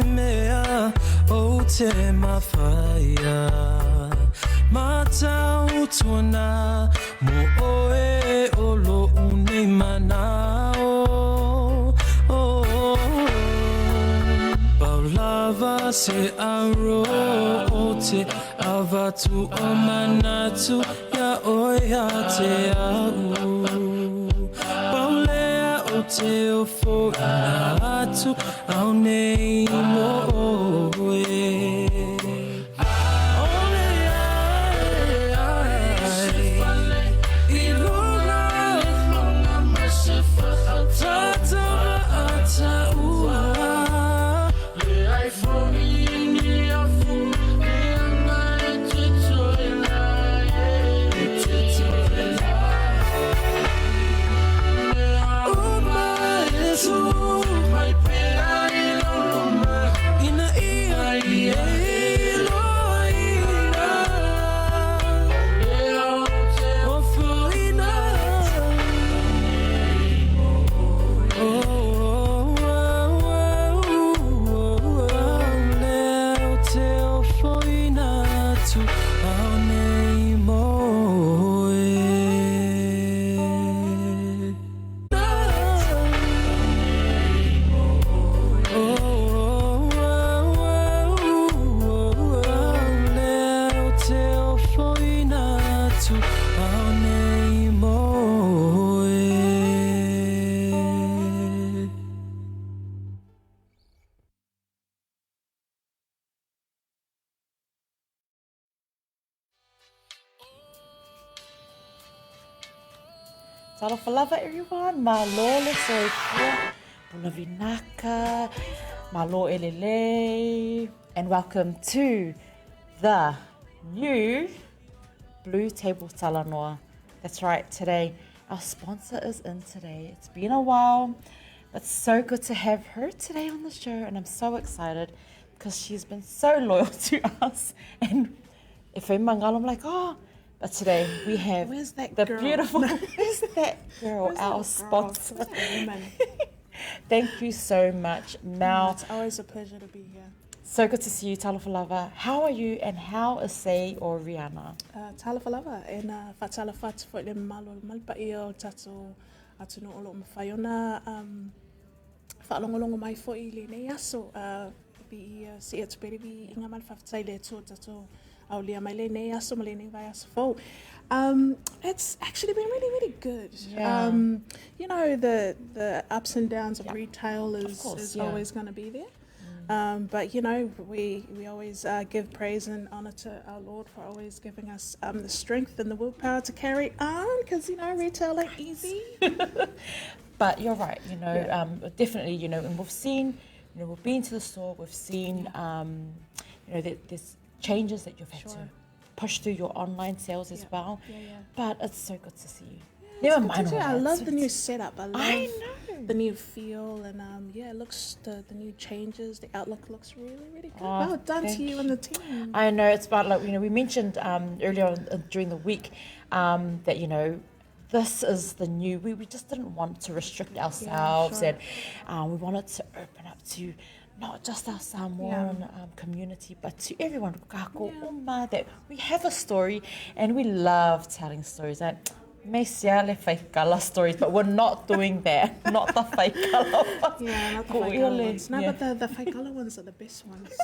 mea o te mawhaia Mata utuna mo oe o lo unei mana Paulava se aro o te avatu o manatu ya oia te au Paulea o te ofo ina atu au nei mo oe Talofa lava everyone, malo le soifua, puna vinaka, malo elele, and welcome to the new BluTable Talanoa. That's right, today our sponsor is in today. It's been a while, but so good to have her today on the show, and I'm so excited because she's been so loyal to us. And if I'm like, oh, but today we have the girl? beautiful, where's that girl, our sponsor? Thank you so much, Mal. It's always a pleasure to be here. So good to see you, Talofa lava. How are you and how is Say or Rihanna? Talofa lava, and fatala fat for the malo malpai o tato atuno olo mawhaiona whaalongolongo mai fo I le nei aso bi si atu pere bi inga mal whaftai le tō tato au lia mai le nei aso ma le nei vai aso fo. It's actually been really, really good. Yeah. You know, the ups and downs of retail is always going to be there. But, you know, we always give praise and honor to our Lord for always giving us the strength and the willpower to carry on because, you know, retail ain't easy. But you're right, you know, definitely, you know, and we've seen, you know, we've been to the store, we've seen, you know, there's changes that you've had to push through your online sales as well. But it's so good to see you. Never mind. I love the new setup. I love the new feel, and it looks the new changes. The outlook looks really, really good. Well done to you and the team. I know it's about like, you know, we mentioned earlier on, during the week that, you know, this is the new. We just didn't want to restrict ourselves, and we wanted to open up to not just our Samoan community, but to everyone. That we have a story, and we love telling stories. And may sia le whaikala stories, but we're not doing that. Not the whaikala ones. Yeah, not the whaikala ones. No, but the whaikala ones are the best ones.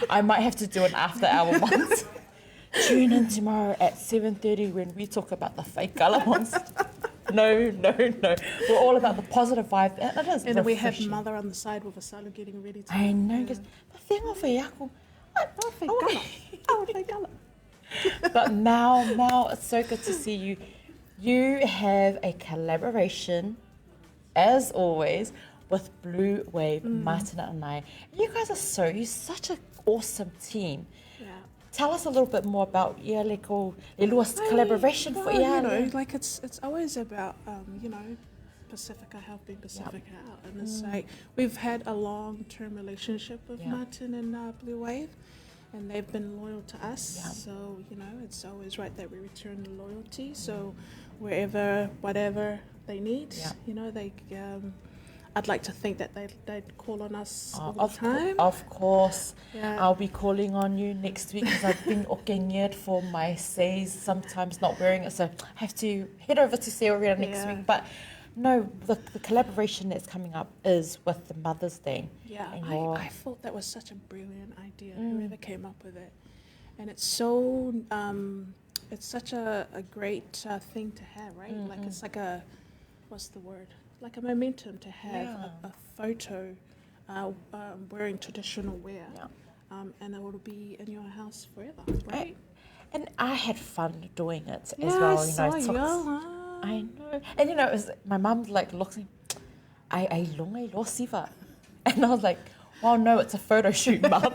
I might have to do an after-hour ones. Tune in tomorrow at 7:30 when we talk about the whaikala ones. No. We're all about the positive vibe. It is and then we have mother on the side with a salu getting ready to... I know, because the thing of whaiako, But Mal, it's so good to see you. You have a collaboration, as always, with Blue Wave, Martina and I. You guys are you're such an awesome team. Yeah. Tell us a little bit more about collaboration for you know, like it's always about you know, Pacifica helping Pacifica out, and it's like we've had a long-term relationship with Martin and Blue Wave, and they've been loyal to us. So you know, it's always right that we return the loyalty. So wherever, whatever they need, you know, they I'd like to think that they'd call on us all the Of time. Of course. Yeah. I'll be calling on you next week because I've been okenged for my says, sometimes not wearing it. So I have to head over to Seoria next Yeah. week. But no, the collaboration that's coming up is with the Mother's Day. Yeah, And I thought that was such a brilliant idea, whoever came up with it. And it's so, it's such a great thing to have, right? Like it's like a, what's the word? Like a momentum to have a photo wearing traditional wear. Yeah. And it will be in your house forever, right? And I had fun doing it as well. You know, I know. And you know, it was, my mum like looks at me, I longai lo siva. And I was like, well, no, it's a photo shoot, Mum.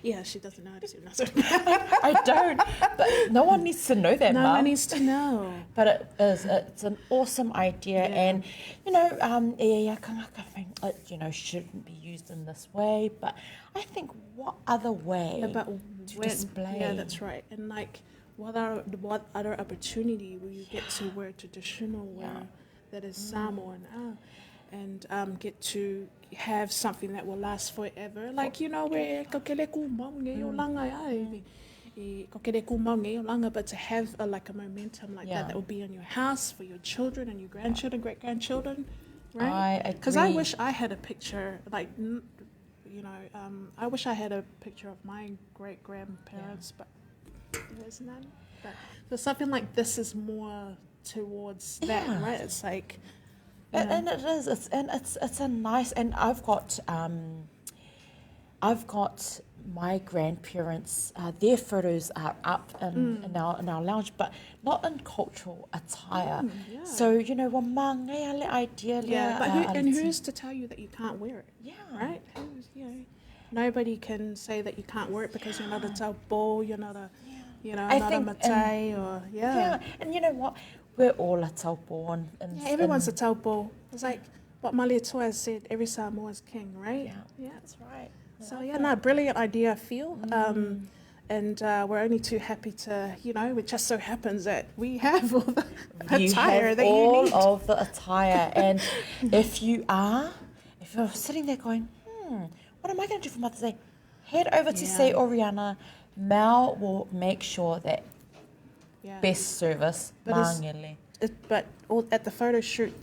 Yeah, she doesn't know how to do I don't. But no one needs to know that, No Mum. one needs to know. But it's an awesome idea. Yeah. And, you know, it, you know, shouldn't be used in this way. But I think what other way to display? Yeah, that's right. And like, what other opportunity will you get to wear traditional wear that is Samoan? And get to have something that will last forever. Like, you know, where kokeleku maunge o langa kokeleku maunge o langa, but to have like a momentum like that will be in your house for your children and your grandchildren, great-grandchildren, right? Because I wish I had a picture, like, you know, I wish I had a picture of my great-grandparents, but there's none. But so something like this is more towards that, right? It's like... And it is. It's a nice. And I've got my grandparents. Their photos are up in our lounge, but not in cultural attire. So you know, idea. Yeah, but who's to tell you that you can't wear it? Yeah, right. Who's, you know, nobody can say that you can't wear it because you're not a taupo, you're not a, you know, not a matai, or Yeah, and you know what? We're all a taupo. Everyone's a taupo. It's like what Malietoa has said, every Samoa's king, right? Yeah, that's right. So brilliant idea, I feel. And we're only too happy to, you know, it just so happens that we have all the attire that you need. All of the attire. And if you're sitting there going, what am I going to do for Mother's Day? Head over to Say Oriana. Mal will make sure that best service. But at the photo shoot,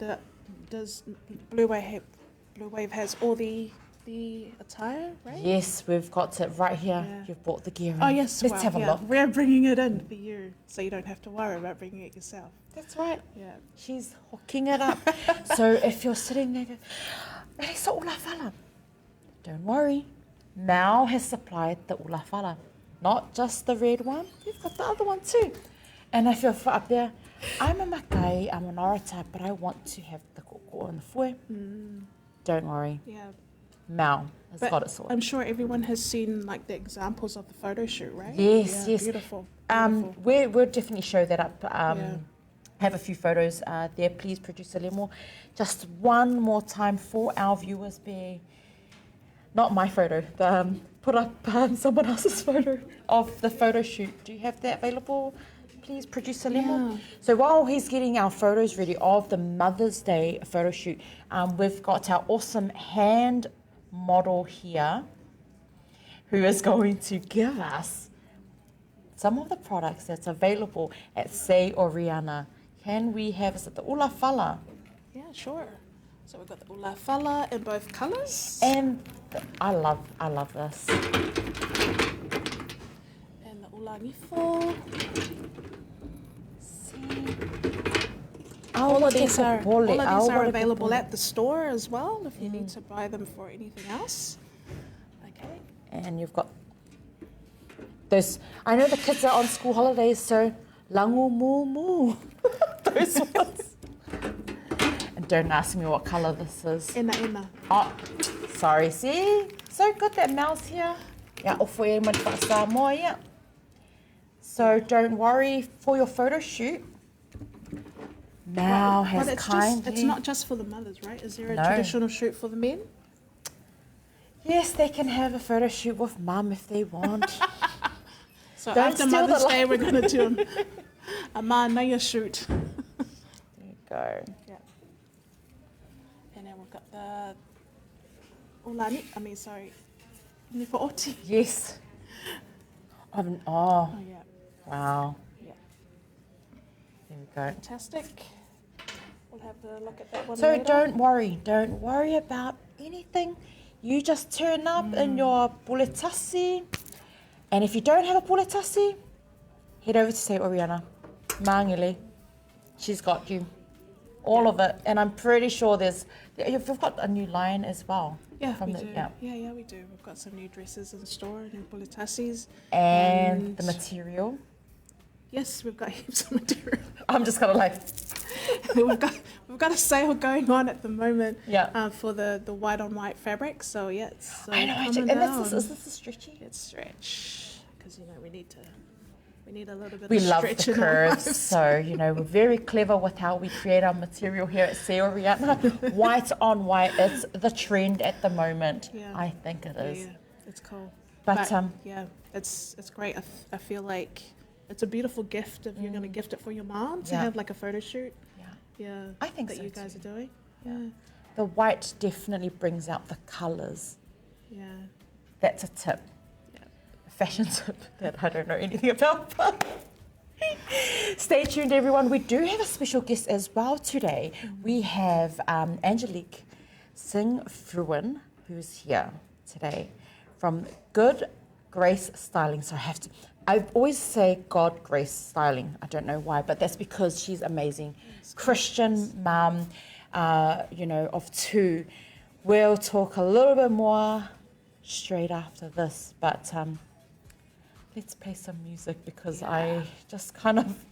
does Blue Wave has all the attire, right? Yes, we've got it right here. Yeah. You've bought the gear in. Oh yes, let's have a look. We're bringing it in for you, so you don't have to worry about bringing it yourself. That's right. Yeah, she's hooking it up. So if you're sitting there, don't worry. Mal has supplied the ulafala, not just the red one. We've got the other one too. And I feel for up there, I'm a makai, I'm an orata, but I want to have the koko and the fue. Don't worry. Yeah. Mal has got it sorted. I'm sure everyone has seen like the examples of the photo shoot, right? Yes, yes. Beautiful. We'll definitely show that up. Have a few photos there, please, Producer Lemo. Just one more time for our viewers, be not my photo, put up someone else's photo of the photo shoot. Do you have that available, please, Producer Lemo? Yeah. So while he's getting our photos ready of the Mother's Day photo shoot, we've got our awesome hand model here who is going to give us some of the products that's available at Say Oriana. Can we have, is it the ulafala? Yeah, sure. So we've got the ulafala in both colours. And I love this. And the ulanifo. All of these are available at the store as well if you need to buy them for anything else. Okay. And you've got those, I know the kids are on school holidays, so langu mu mu. Those ones. And don't ask me what colour this is. Ina. Oh, sorry, see? So good that Mal's here. Yeah, yeah. So don't worry for your photo shoot. Mal has kindly... It's not just for the mothers, right? Is there a traditional shoot for the men? Yes, they can have a photo shoot with Mum if they want. So after Mother's Day, we're going to do a Mānaya shoot. There you go. Yeah. And then we'll We've got the Olani, ni for Oti. Yes. Oh, Oh, yeah. wow. Yeah. There we go. Fantastic. We'll have a look at that one So later. don't worry about anything. You just turn up in your puletasi. And if you don't have a puletasi, head over to Say Oriana. Mangele. She's got you. All of it. And I'm pretty sure we've got a new line as well. Yeah, we do. Yeah, we do. We've got some new dresses in store, new bulitasis. And the material. Yes, we've got heaps of material. I'm just gonna like we've got a sale going on at the moment. Yeah. For the white on white fabric. So yeah, it's I know. coming And down. is this a stretchy? It's stretch because we need a little bit We of love stretch the in our curves, lives. so we're very clever with how we create our material here at Say Oriana. White on white, it's the trend at the moment. Yeah. I think it is. Yeah, it's cool. But yeah, it's great. I feel like it's a beautiful gift if you're going to gift it for your mom to have like a photo shoot. Yeah, I think that so you guys too. are doing. Yeah, the white definitely brings out the colours. yeah. That's a tip. A fashion tip that I don't know anything about. But stay tuned, everyone. We do have a special guest as well today. We have Angelique Singh Fruin, who's here today from Good Grace Styling. So I always say God Grace Styling. I don't know why, but that's because she's amazing. Christian mum, of two. We'll talk a little bit more straight after this, but let's play some music because I just kind of,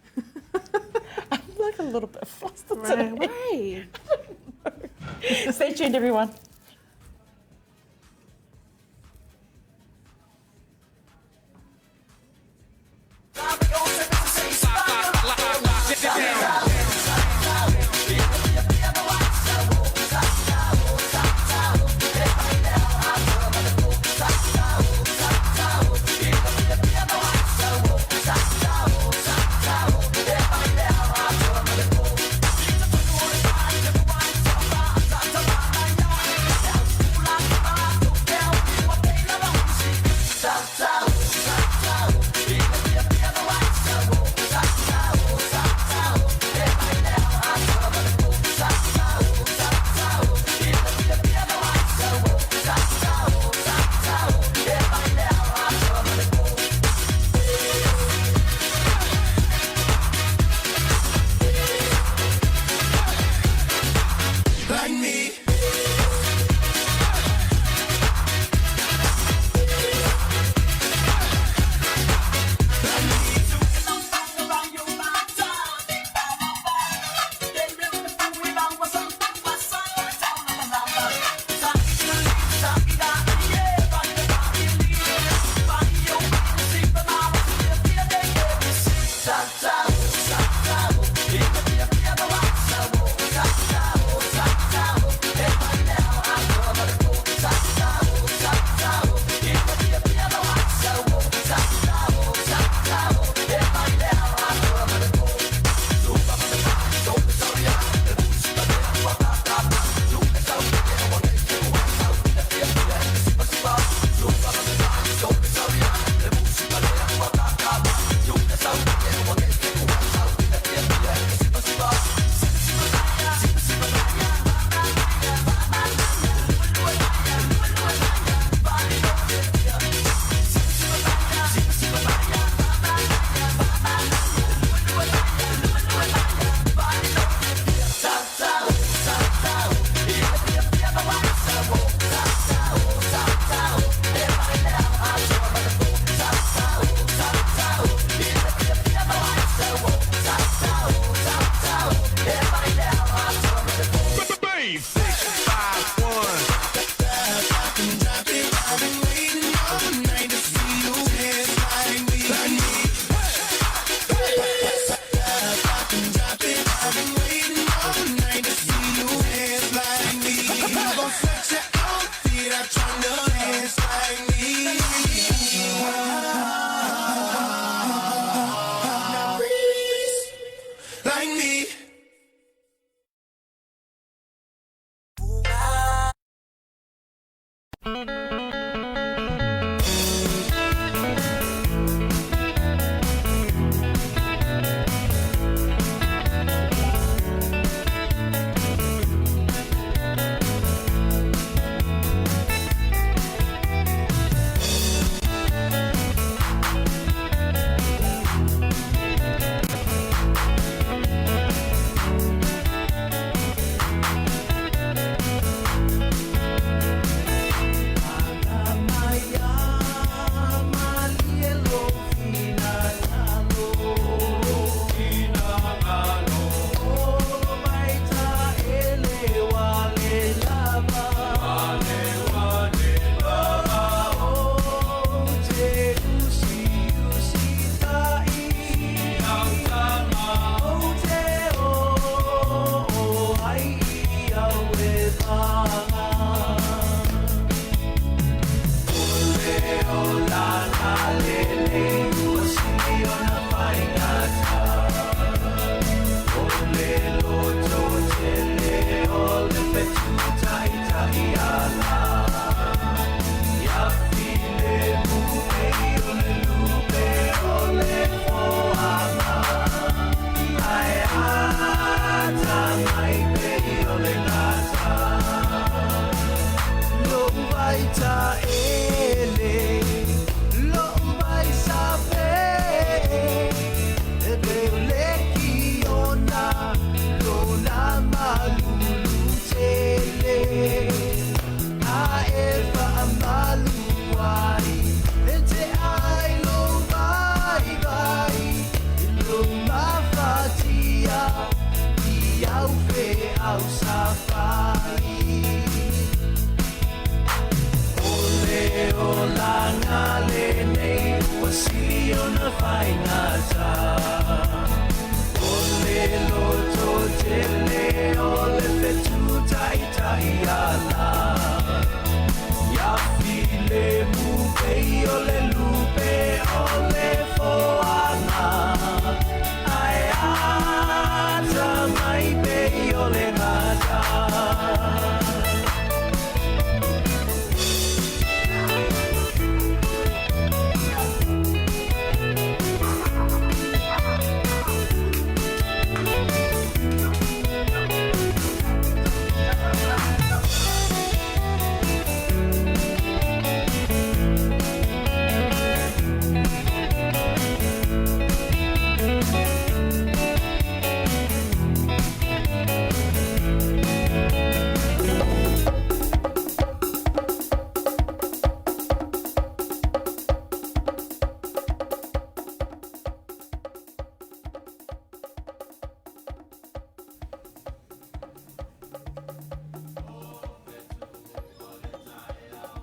I'm like a little bit flustered today. Right. Stay tuned, everyone.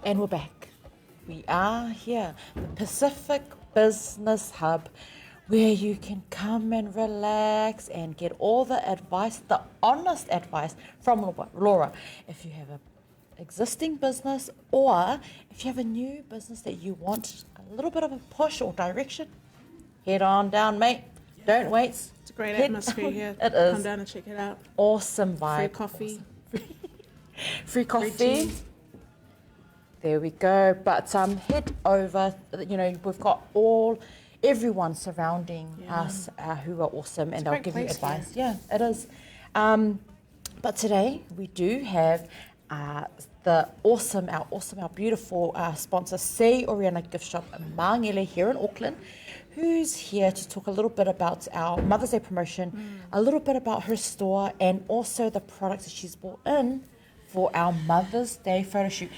And we're back. We are here, the Pacific Business Hub, where you can come and relax and get all the advice, the honest advice from Laura. If you have an existing business or if you have a new business that you want a little bit of a push or direction, head on down, mate. Don't wait. It's a great atmosphere here. It is. Come down and check it out. Awesome vibe. Free coffee. Awesome. Free coffee. Free tea. There we go. But head over. You know, we've got everyone surrounding us who are awesome, and they'll give you advice. Yeah, it is. But today we do have our beautiful sponsor, Sei Oriana Gift Shop Mangele here in Auckland, who's here to talk a little bit about our Mother's Day promotion, a little bit about her store, and also the products that she's brought in for our Mother's Day photo shoot.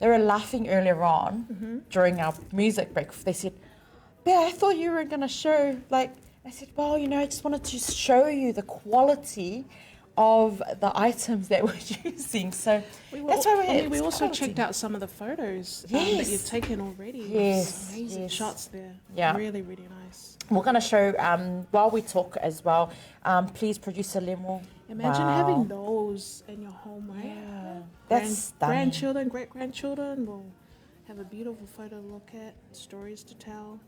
They were laughing earlier on during our music break. They said, "Yeah, I thought you were going to show," I said, "Well, you know, I just wanted to show you the quality of the items that we're using." So that's why we're here. We also checked out some of the photos that you've taken already. Yes, amazing shots there. Yeah, really, really nice. We're going to show while we talk as well. Please, producer Lemo. Imagine having those in your home, right? Yeah, that's stunning. Grandchildren, great grandchildren will have a beautiful photo to look at, stories to tell.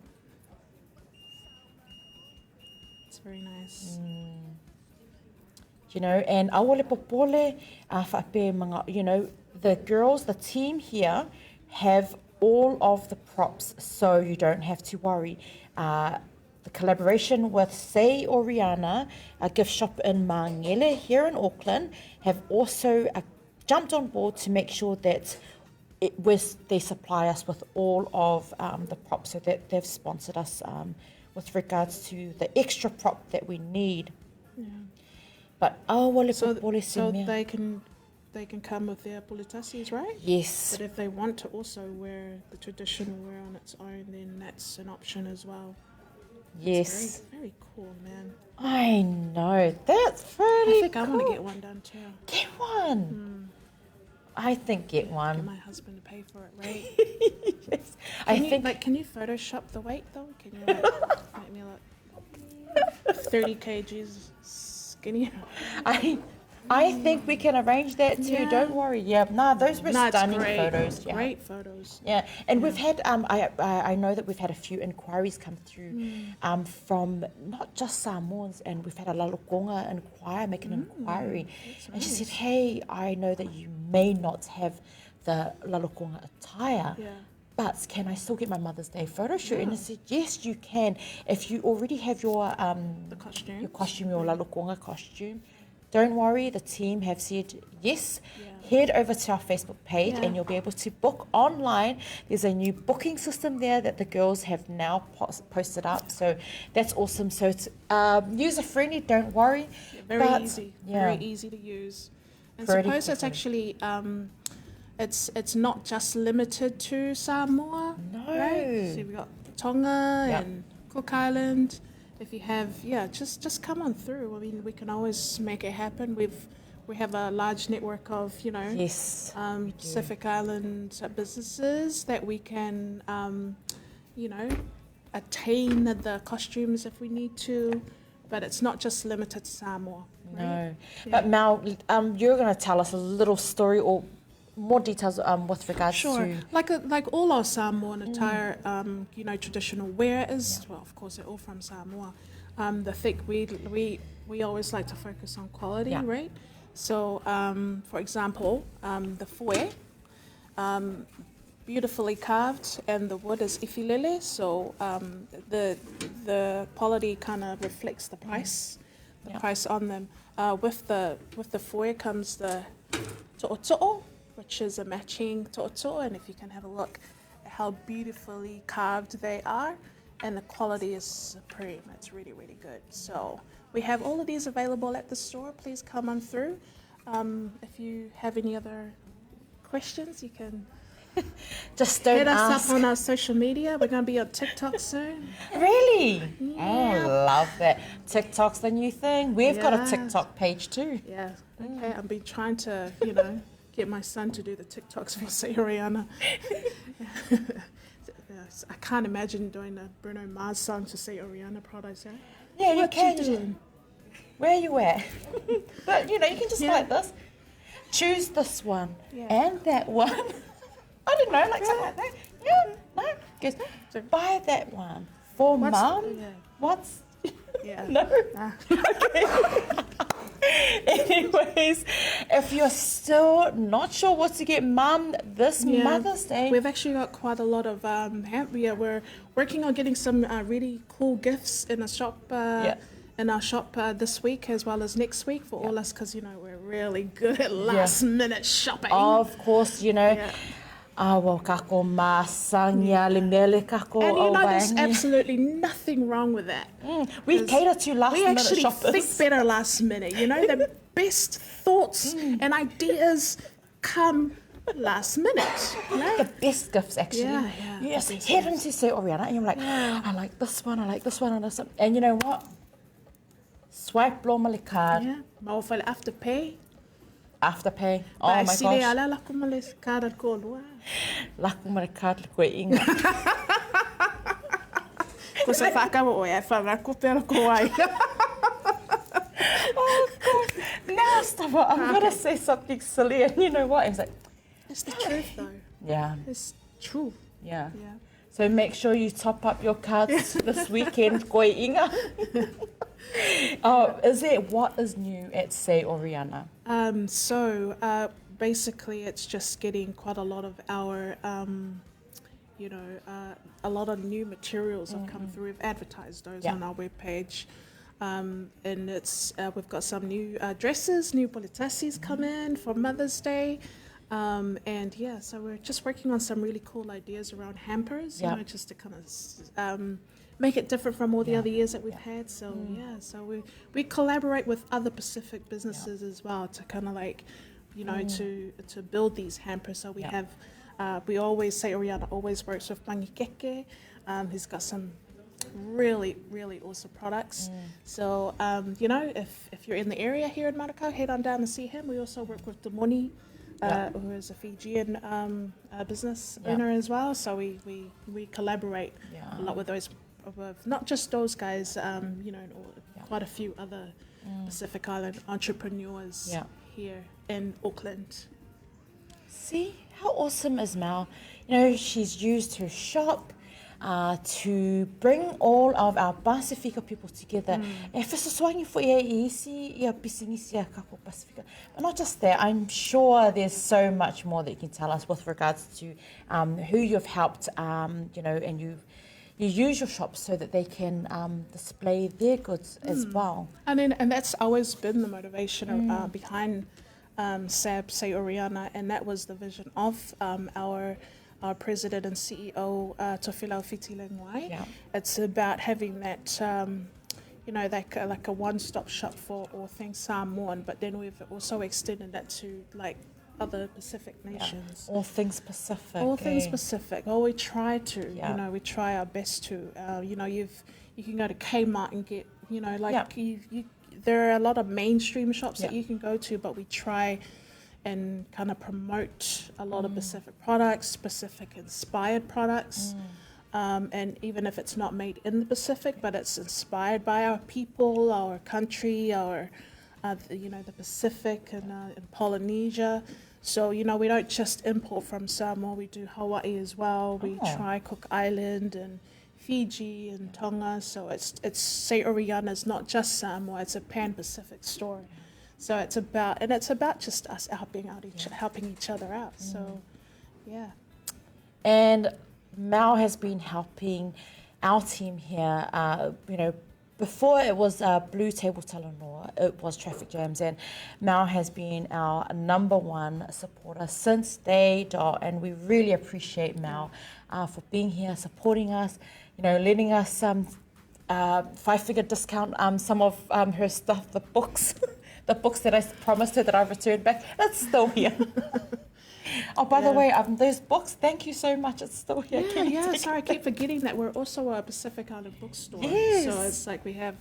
It's very nice. You know, and awole popole whape mga, you know, the girls, the team here have all of the props, so you don't have to worry. The collaboration with Sei Oriana, a gift shop in Mangele here in Auckland, have also jumped on board to make sure that they supply us with all of the props, so that they've sponsored us with regards to the extra prop that we need. Yeah. But so they can come with their pulitasis, right? Yes. But if they want to also wear the traditional wear on its own, then that's an option as well. Yes. Very, very cool, man. I know. That's pretty I think cool. I want to get one done too. Get one. I think get one. Get my husband to pay for it, right? Yes. Can you Photoshop the weight though? Can you make me 30 kgs skinnier? I think we can arrange that too. Yeah. Don't worry. Yeah, no, those were No, it's stunning great. photos. Yeah. Great photos. Yeah, and we've had I know that we've had a few inquiries come through from not just Samoans, and we've had a Lalokonga inquire, make an inquiry, and she said, "Hey, I know that you may not have the Lalokonga attire." Yeah. But can I still get my Mother's Day photo shoot? And I said, yes, you can. If you already have your costume, your Lalokonga costume, don't worry. The team have said yes. Head over to our Facebook page and you'll be able to book online. There's a new booking system there that the girls have now posted up. So that's awesome. So it's user friendly. Don't worry. Very easy. Very easy to use. And suppose it's actually. It's not just limited to Samoa. No. Right? So we've got Tonga and Cook Island. If you have, just come on through. I mean, we can always make it happen. We have a large network of, Pacific Island businesses that we can, attain the costumes if we need to. But it's not just limited to Samoa. Right? No. But Mal, you're going to tell us a little story or more details with regards to... Like all our Samoan attire, traditional wear is, well, of course, they're all from Samoa. The thick, we always like to focus on quality, right? So, for example, the foe, beautifully carved, and the wood is ifilele, so the quality kind of reflects the price, price on them. With the foe comes the to'oto'o, which is a matching to'oto'o, and if you can have a look at how beautifully carved they are, and the quality is supreme. It's really, really good. So we have all of these available at the store. Please come on through. If you have any other questions, you can just don't hit us ask. up on our social media. We're going to be on TikTok soon. Really? Yeah. Oh, love that. TikTok's the new thing. We've got a TikTok page too. Yeah. Okay. I've been trying to, get my son to do the TikToks for Say Rihanna. I can't imagine doing a Bruno Mars song to Say Rihanna products. Yeah, you What can. you doing? Where are you at? But you can just like this. Choose this one and that one. I don't know, like something like that. Yeah, no. Goes, buy that one for mum. Yeah. What's? Yeah. No. Okay. Anyways, if you're still not sure what to get mum this Mother's Day, we've actually got quite a lot of we're working on getting some really cool gifts in a shop in our shop this week as well as next week for all us, because we're really good at last minute shopping. Of course, well, kako masanya le mele kako. And there's absolutely nothing wrong with that. We cater to last minute shoppers. We actually think better last minute. The best thoughts and ideas come last minute. The best gifts, actually. Yeah. You just head into Say Oriana and you're like, I like this one, I like this one, and this one. And you know what? Swipe blomale card. Yeah. Mawafale Afterpay. Afterpay. Oh my gosh. Ala lakumale card ko lua. Lakumale card ko inga. Ko sa whaka mo e whanga ko pera ko ai. Oh God. Now stop it. I'm going to say something silly, and you know what? It's like, it's the truth though. Yeah. It's true. Yeah. So make sure you top up your cards this weekend, koe inga. What is new at Say Oriana? Basically it's just getting quite a lot of our, a lot of new materials have come through. We've advertised those on our webpage. And it's we've got some new dresses, new politasis come in for Mother's Day. So we're just working on some really cool ideas around hampers, just to kind of make it different from all the other years that we've had. So we collaborate with other Pacific businesses as well to kind of like, to build these hampers. So we have, we always say Oriana always works with Pangikeke. He's got some really, really awesome products. So, if you're in the area here in Manukau, head on down and see him. We also work with Demoni, who is a Fijian business owner as well. So we collaborate a lot with those, with not just those guys, quite a few other Pacific Island entrepreneurs here in Auckland. See, how awesome is Mal? You know, she's used her shop to bring all of our Pasifika people together. E whesoswangi fo ia I isi ia pisingisi a kapo Pasifika. But not just that, I'm sure there's so much more that you can tell us with regards to who you've helped, you know, and you use your shop so that they can display their goods as well. And that's always been the motivation behind SAB, Say Oriana, and that was the vision of our president and CEO, Tofilau Fitilengwai. Yeah. It's about having that, you know, like a one-stop shop for all things Samoan, but then we've also extended that to like other Pacific nations. All things Pacific. All things Pacific. Well, we try to, Yeah. you know, we try our best to. You know, you can go to Kmart and get, you know, like there are a lot of mainstream shops that you can go to, but we try and kind of promote a lot of Pacific products, Pacific inspired products. And even if it's not made in the Pacific, but it's inspired by our people, our country, our, you know, the Pacific and Polynesia. So, you know, we don't just import from Samoa, we do Hawaii as well. We try Cook Island and Fiji and Tonga. So it's Say Oriana is not just Samoa, it's a Pan-Pacific store. So it's about just us helping each other out. So, yeah. And Mal has been helping our team here, you know, before it was BluTable Talanoa, it was traffic jams, and Mal has been our #1 supporter since day dot, and we really appreciate Mal for being here, supporting us, you know, letting us some 5-figure discount some of her stuff, the books. The books that I promised her that I've returned back, it's still here. Oh, by the way, those books, thank you so much. It's still here. Sorry, I keep forgetting that we're also a Pacific Island bookstore. Yes. So it's like we have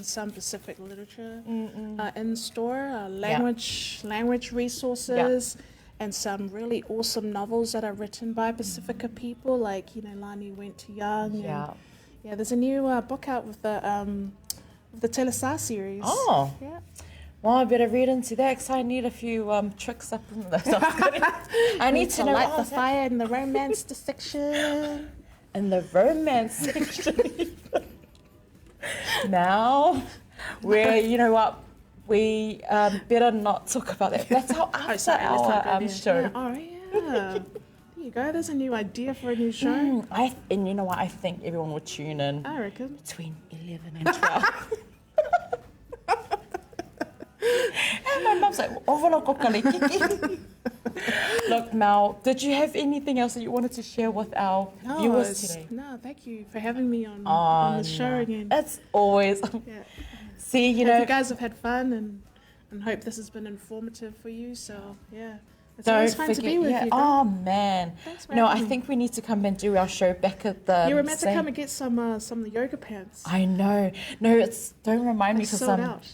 some Pacific literature in store, language resources, and some really awesome novels that are written by Pacifica people, like, you know, Lani Went Too Young. Yeah. And, there's a new book out with the Telesa series. Oh. Yeah. Well, I better read into that because I need a few tricks up in those. I need to know light the fire in the romance section. In the romance section. Now, you know what, we better not talk about that. That's how after our show. Yeah. Oh, yeah. There you go. There's a new idea for a new show. And you know what, I think everyone will tune in. I reckon. Between 11 and 12. And my mum's like, Look, Mal, did you have anything else that you wanted to share with our viewers today? No, thank you for having me on the show again. It's always... See, you know... You guys have had fun and hope this has been informative for you. So, yeah. It's Don't always fun forget, to be with you. Oh, man. Thanks for No, having I me. think we need to come and do our show back at the... You were meant to come and get some of the yoga pants. I know. No, don't remind me because sold out.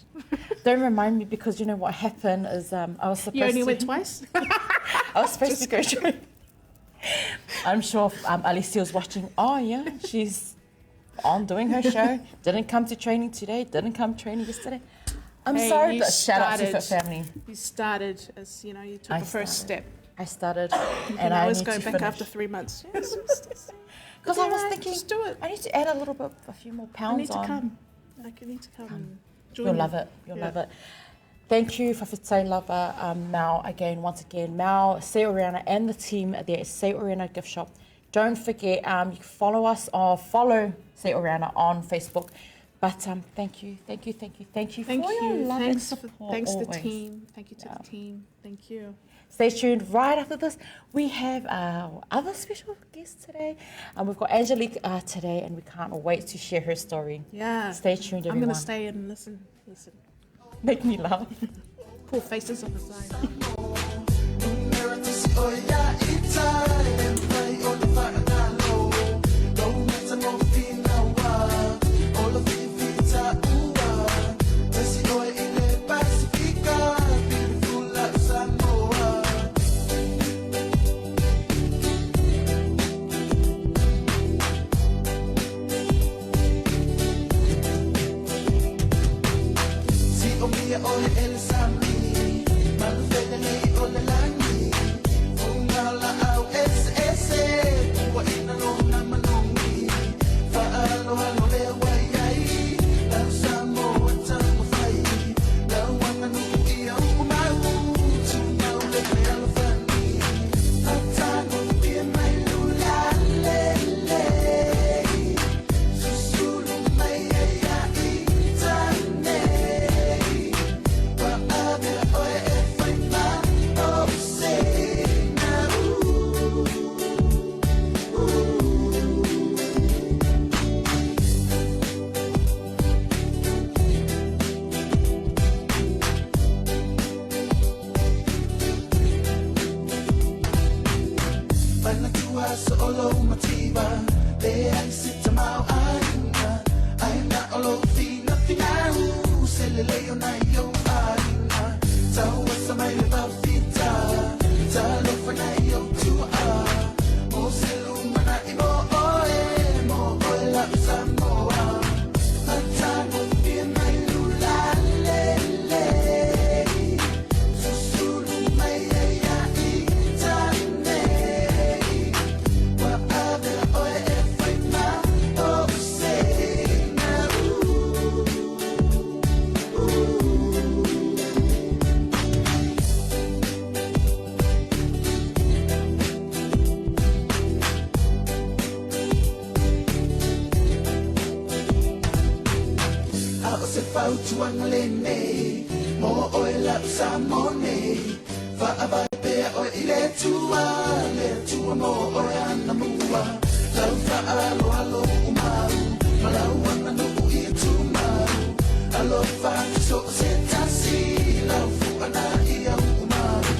Don't remind me because you know what happened is I was supposed to... You only went twice? I was supposed to go to... I'm sure Alicia's watching. Oh, yeah, she's on doing her show. Didn't come to training today. Didn't come training yesterday. I'm sorry, but shout out to Fit Family. You started as, you know, you took the first step. I started, And I was need going to back finish. after 3 months. Yes. Because I was thinking, just do it. I need to add a few more pounds I need to on. come. I need to come and join You'll you. love it. You'll love it. Thank you for Fitai Lover, Mal, once again, Mal, Say Oriana, and the team there at Say Oriana Gift Shop. Don't forget, you can follow Say Oriana on Facebook. But thank you for your love and support. Thanks to the always. team. Thank you to the team. Thank you. Stay tuned. Right after this, we have our other special guest today. We've got Angelique today, and we can't wait to share her story. Yeah. Stay tuned, everyone. I'm going to stay and listen. Make me laugh. Pull faces on the side. se fau tuanga le nei mo o e la samone fa abai pe o ile tua mo o e ana mua lau fa alo alo umaru malau ana no i tu maru alo fa so se tasi lau fu ana ia umaru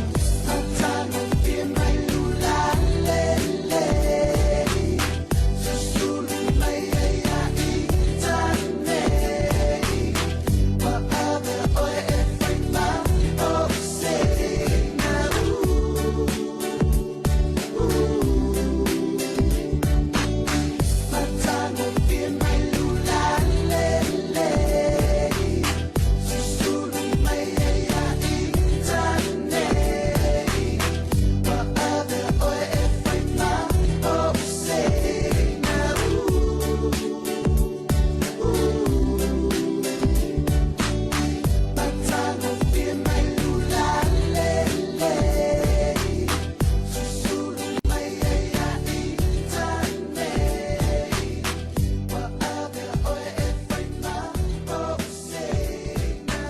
atano pe mai lula le le susulu mai ia i tane wa ave o e frima o se na matano pe mai lula le le susulu mai ia i tane wa ave o e frima o se na matano pe mai lula le le susulu mai ia i tane wa ave o e frima o se na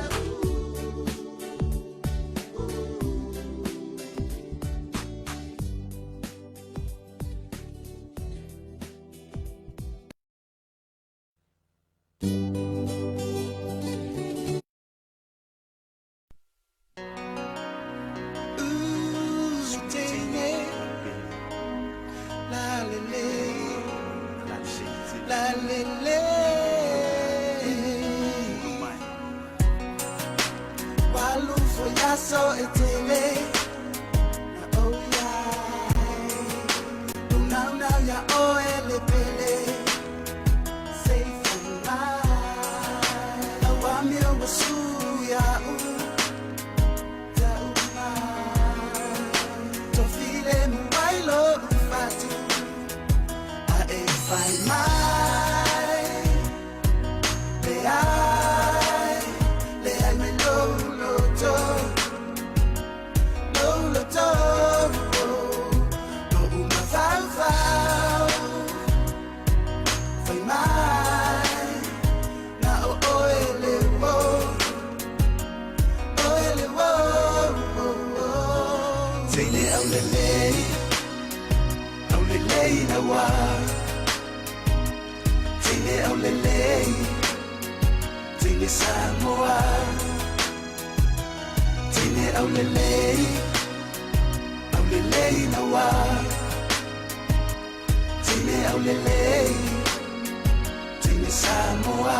Walu for yaso etele na oya now ya oele pele safe and light awami wasu ya u ta uma to file mwailo fatu a e find my le ai me lo to lo uma fau fai mai na o ele wo tele au lele na wa tele au lele tele Samoa tele au lele na wa tele au lele tele Samoa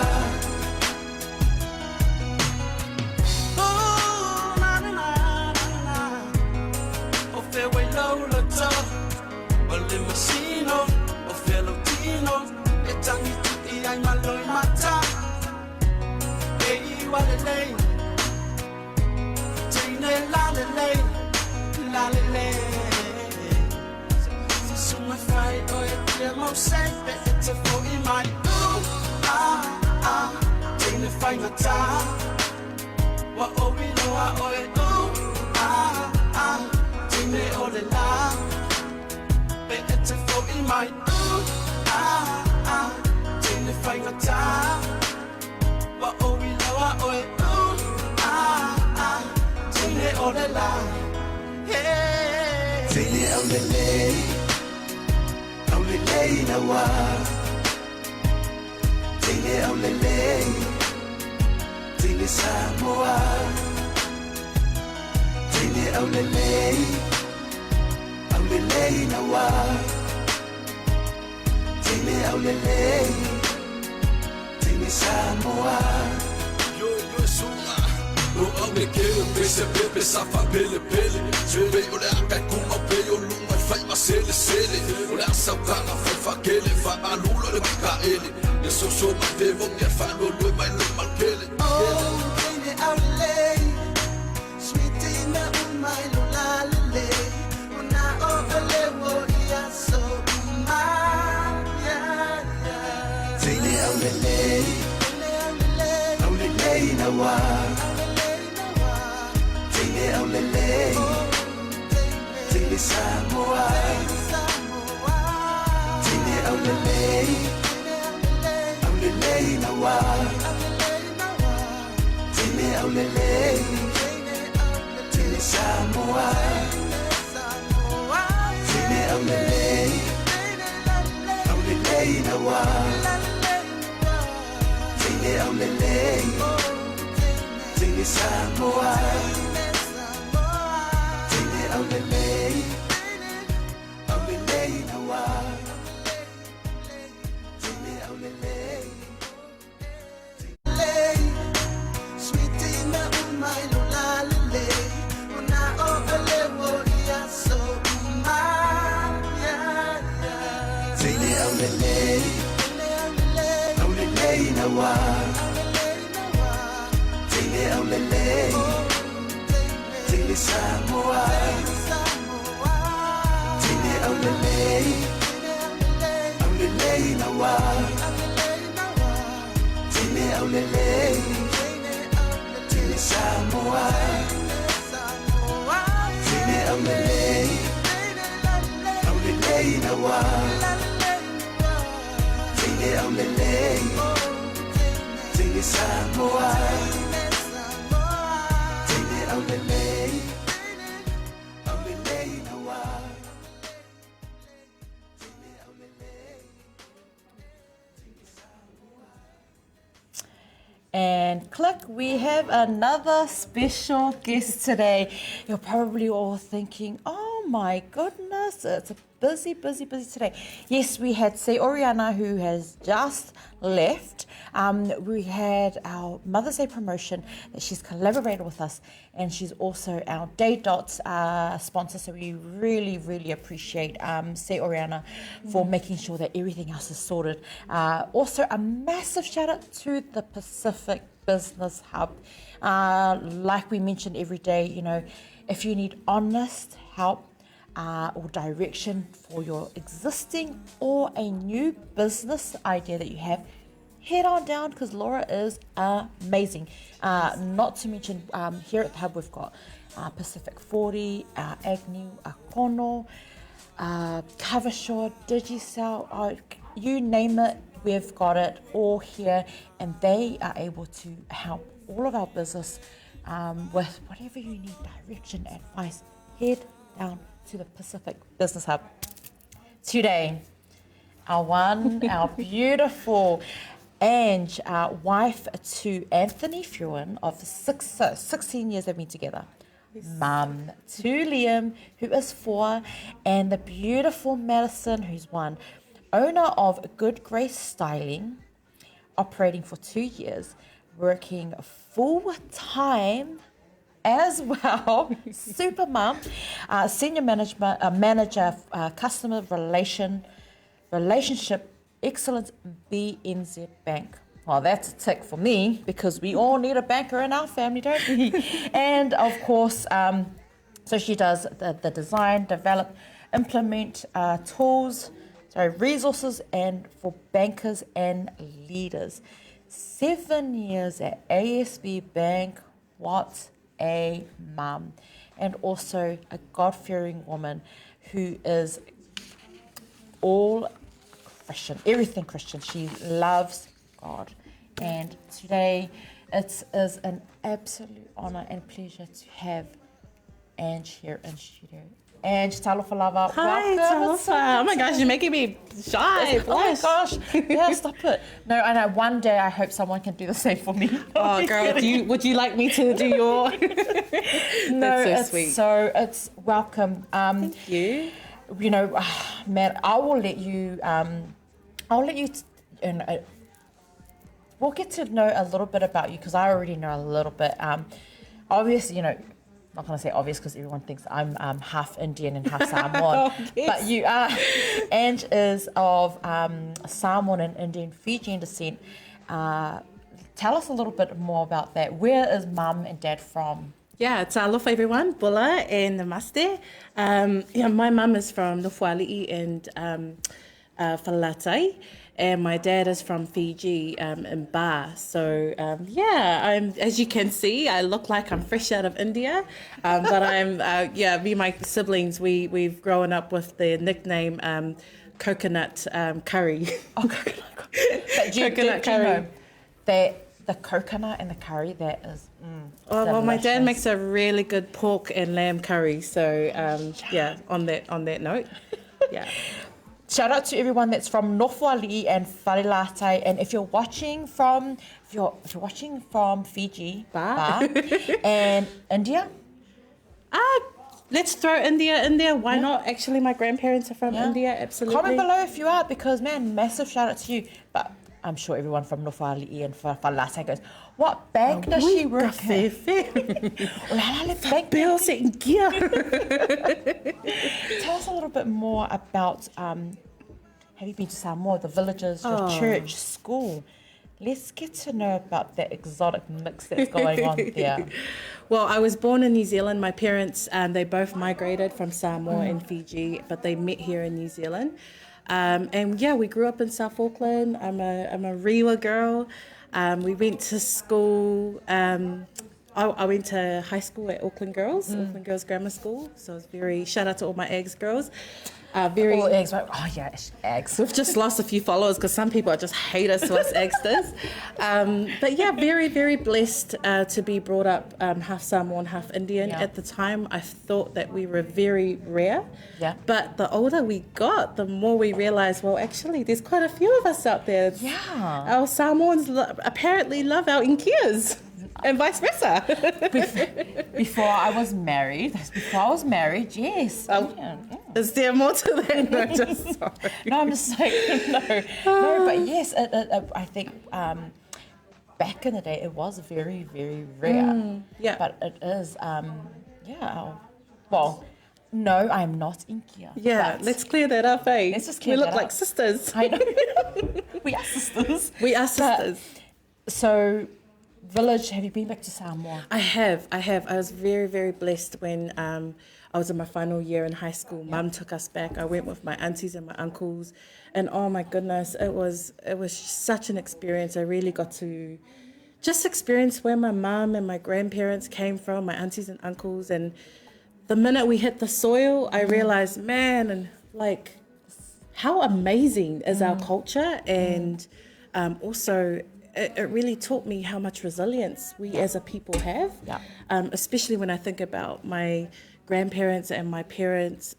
oh na na na o fe we lo to wale masino o fe lo tino e tangi tuti ai maloi mata e I wale tele la le so my fight o e te mo safe it's a for in my tele fai mata wa o we no o e tele o le la it's a for in my tele fai mata wa o we no o e tele o le la tele au lele na wa tele au lele tele Samoa tele au lele na wa tele au lele tele Samoa yo suma no ame ke pepe safa pele jere ole aka kuma pe yo luma fai masele ole asa kana fa kele fa alulo le ka ele so ma devo mi fa no lo mai no malkele tele au lele sweetie na umai lo la lele na o ele wo ia so tele au lele na wa tele au lele tele Samoa tele au lele na wa aulele Tine Samoa Tine aulele Aulele na wa Tine aulele Tine Samoa Tine aulele Aulele na wa Tine aulele Samoa, Tine aulele, aulele na wa, Tine aulele, Tine Samoa, Tine aulele, aulele na wa, Tine aulele, Tine Samoa, Tine aulele. And click, we have another special guest today. You're probably all thinking, oh my goodness, it's a busy today. Yes, we had Se Oriana, who has just left. We had our Mother's Day promotion that she's collaborated with us, and she's also our Day Dots sponsor. So we really appreciate Se Oriana for making sure that everything else is sorted. Also, a massive shout out to the Pacific Business Hub. Like we mentioned every day, you know, if you need honest help or direction for your existing or a new business idea that you have, head on down, because Laura is amazing. Not to mention, here at the Hub, we've got Pacific 40, Agnew, Akono, Covershore, Digicel, you name it, we've got it all here, and they are able to help all of our business with whatever you need, direction, advice. Head down to the Pacific Business Hub. Today, our beautiful Ange, wife to Anthony Frewen of 16 years they've been together. Yes. Mum to Liam, who is 4, and the beautiful Madison, who's 1. Owner of Good Grace Styling, operating for 2 years, working full-time as well, super mum, senior manager, customer relationship excellence, BNZ Bank. Well, that's a tick for me, because we all need a banker in our family, don't we? And of course, so she does the design, develop, implement resources and for bankers and leaders. 7 years at ASB Bank. What a mum. And also a God-fearing woman who is all Christian, everything Christian. She loves God. And today it is an absolute honor and pleasure to have Ange here in studio. Ange, talofa lava. Hi, talofa. Oh my gosh, you're making me shy. Oh my gosh. Yeah, stop it. No, I know. One day I hope someone can do the same for me. Oh, girl, would you like me to do your... No, that's so sweet. It's welcome. Thank you. You know, Matt, I will let you, we'll get to know a little bit about you, because I already know a little bit. Obviously, you know, not going to say obvious because everyone thinks I'm half Indian and half Samoan, yes. But you are. Ange is of Samoan and Indian Fijian descent. Tell us a little bit more about that. Where is mum and dad from? Yeah, talofa everyone, bula and namaste. My mum is from Nufuali'i and Falatai, and my dad is from Fiji in Ba. So I'm, as you can see, I look like I'm fresh out of India, but I'm me and my siblings, we've grown up with the nickname coconut curry. Oh, coconut curry. But coconut curry. You know that the coconut and the curry, that is Oh, well, my dad delicious. makes a really good pork and lamb curry. So, yeah, on that note, yeah. Shout out to everyone that's from Nofoali'i and Wharelātai, and if you're watching from Fiji, Ba. and India, Let's throw India in there. Why not? Actually, my grandparents are from India. Absolutely. comment below if you are, because man, massive shout out to you. But I'm sure everyone from Nofoali'i and Wharelātai goes, what bank does she work in? Bills in gear. Tell us a little bit more about, have you been to Samoa, the villages, your church, school? Let's get to know about that exotic mix that's going on there. Well, I was born in New Zealand. My parents, they both migrated from Samoa and Fiji, but they met here in New Zealand. And yeah, we grew up in South Auckland. I'm a Rewa girl. We went to school. I went to high school at Auckland Girls Grammar School. So it's very, shout out to all my Eggs girls. All eggs, right? Oh yeah, eggs. We've just lost a few followers because some people just hate us to us Eggsters. But yeah, very, very blessed to be brought up half Samoan, half Indian. Yeah. At the time, I thought that we were very rare. Yeah. But the older we got, the more we realised, well, actually, there's quite a few of us out there. Yeah. Our Samoans apparently love our Inkias. And vice versa. Before I was married, yes. Is there more to that? No, just sorry. No, I'm just saying, no, but yes, I think back in the day it was very, very rare. Yeah. But it is, well, no, I'm not Inkia. Yeah, but let's clear that up, eh? Let's just clear we look that like up. sisters. I know. We are sisters. We are sisters. So, village, have you been back to Samoa? I have. I was very, very blessed when I was in my final year in high school. Mum took us back. I went with my aunties and my uncles, and oh my goodness, it was such an experience. I really got to just experience where my mum and my grandparents came from, my aunties and uncles, and the minute we hit the soil, I realized, man, and like how amazing is our culture, and also. It really taught me how much resilience we as a people have, especially when I think about my grandparents and my parents.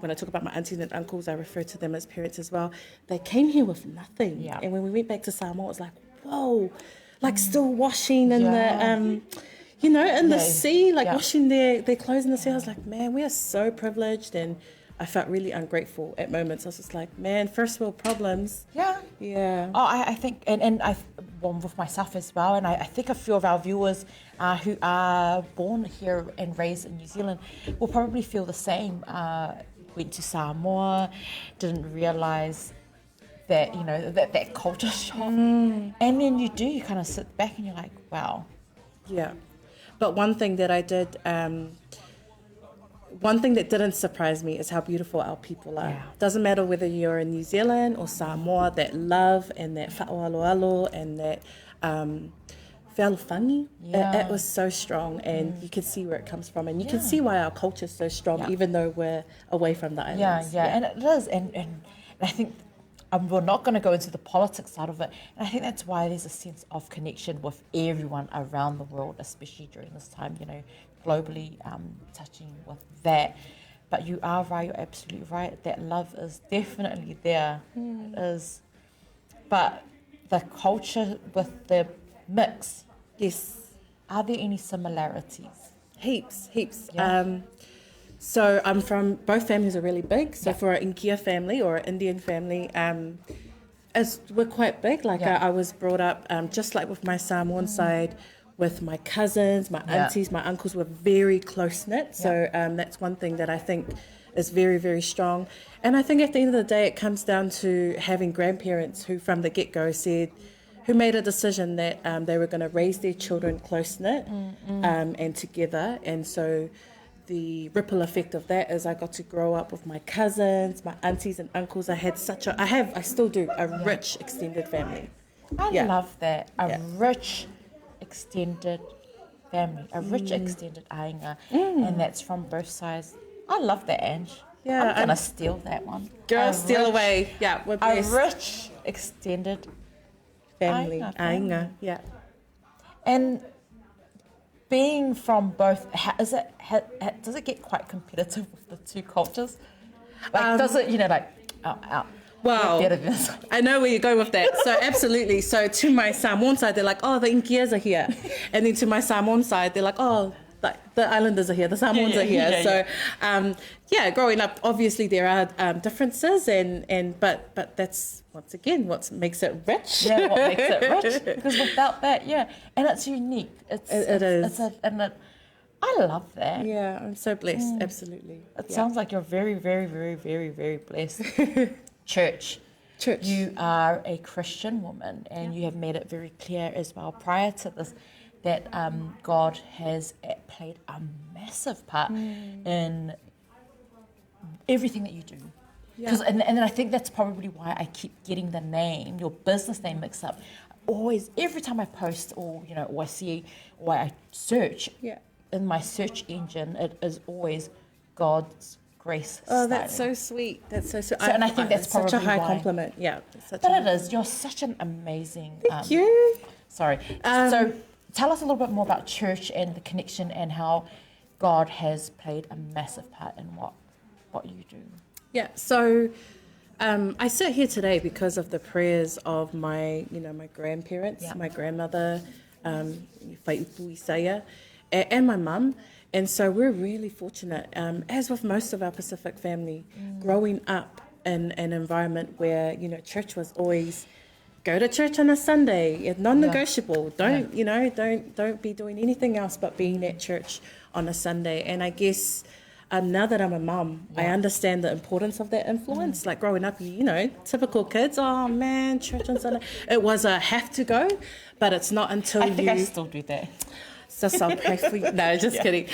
When I talk about my aunties and uncles, I refer to them as parents as well. They came here with nothing. Yeah. And when we went back to Samoa, it was like, whoa, like still washing in the, in the sea, like washing their clothes in the sea. I was like, man, we are so privileged. And I felt really ungrateful at moments. I was just like, man, first world problems. Yeah. Yeah. Oh, I think, and I've one with myself as well, and I think a few of our viewers who are born here and raised in New Zealand will probably feel the same. Went to Samoa, didn't realise that, that culture shock. And then you kind of sit back and you're like, wow. Yeah. But one thing that I did... one thing that didn't surprise me is how beautiful our people are. Yeah. Doesn't matter whether you're in New Zealand or Samoa, that love and that wha'aloalo and that whāwhangi, it was so strong, and you can see where it comes from, and you can see why our culture is so strong, even though we're away from the islands. Yeah, and it is, and I think we're not going to go into the politics side of it, and I think that's why there's a sense of connection with everyone around the world, especially during this time, globally touching with that. But you are right, you're absolutely right, that love is definitely there. It is. But the culture with the mix, Yes. are there any similarities? Heaps. Yeah. So I'm from, both families are really big. So for an Inkia family or an Indian family, we're quite big. Like I was brought up, just like with my Samoan side, with my cousins, my aunties, my uncles were very close-knit. So that's one thing that I think is very, very strong. And I think at the end of the day, it comes down to having grandparents who from the get-go who made a decision that they were going to raise their children close-knit and together. And so the ripple effect of that is I got to grow up with my cousins, my aunties and uncles. I still do, a rich extended family. I love that. A rich extended family, a rich extended ainga, and that's from both sides. I love that, Ange. Yeah, I'm gonna steal that one. Girl, steal away. Yeah, we're blessed. A rich extended family. ainga. Ainga. Yeah. And being from both, does it get quite competitive with the two cultures? Like, does it, out. Wow, I know where you're going with that. So absolutely. So to my Samoan side, they're like, oh, the Inkias are here. And then to my Samoan side, they're like, oh, the Islanders are here, the Samoans are here. So, growing up, obviously there are differences, but that's, once again, what makes it rich. Yeah, what makes it rich. Because without that, and it's unique. It is. I love that. Yeah, I'm so blessed. Absolutely. It sounds like you're very, very, very, very, very blessed. Church. You are a Christian woman, and you have made it very clear as well prior to this that God has played a massive part in everything that you do. Because and I think that's probably why I keep getting the name, your business name, mixed up. Always, every time I post or or I see or I search in my search engine, it is always God's grace. Oh, that's so sweet. That's so sweet. And I think that's probably such a high why. Compliment. Yeah, But it is. You're such an amazing. Thank you. Sorry. So tell us a little bit more about church and the connection and how God has played a massive part in what you do. Yeah. So I sit here today because of the prayers of my grandparents, my grandmother, Whaiupu Isaiah, and my mum. And so we're really fortunate, as with most of our Pacific family, growing up in an environment where, church was always go to church on a Sunday. It's non-negotiable. Don't be doing anything else but being at church on a Sunday. And I guess now that I'm a mum, I understand the importance of that influence. Like growing up, typical kids, oh man, church on Sunday. It was a have to go, but it's not until I think I still do that. Just I'll pray for you. No, just kidding.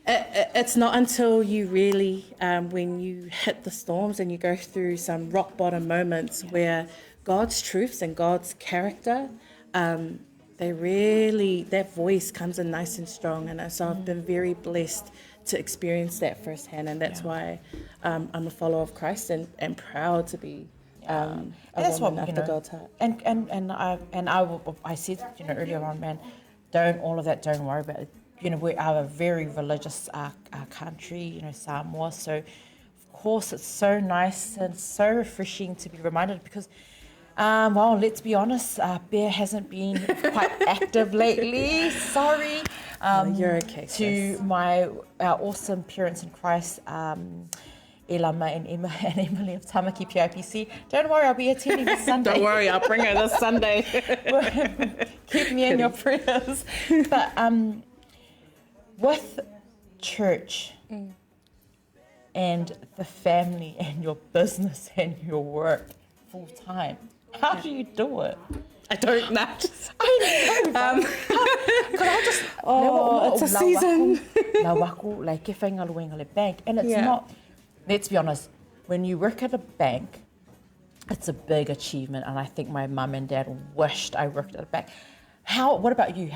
It's not until you really, when you hit the storms and you go through some rock bottom moments where God's truths and God's character, that voice comes in nice and strong. And so I've been very blessed to experience that firsthand. And that's why I'm a follower of Christ and proud to be a woman after God's heart. I said earlier on, man, don't worry about it. We are a very religious country, Samoa. So, of course, it's so nice and so refreshing to be reminded because, let's be honest, Bear hasn't been quite active lately. Sorry. You're okay. To our awesome parents in Christ, Elama and Emily of Tamaki PIPC. Don't worry, I'll be attending this Sunday. Don't worry, I'll bring her this Sunday. Keep me in your prayers. But with church and the family and your business and your work full time, how do you do it? I don't know. I know. Could I just? It's a season. Like ke whaingaluenga le bank, and it's not. Let's be honest, when you work at a bank, it's a big achievement, and I think my mum and dad wished I worked at a bank. What about you?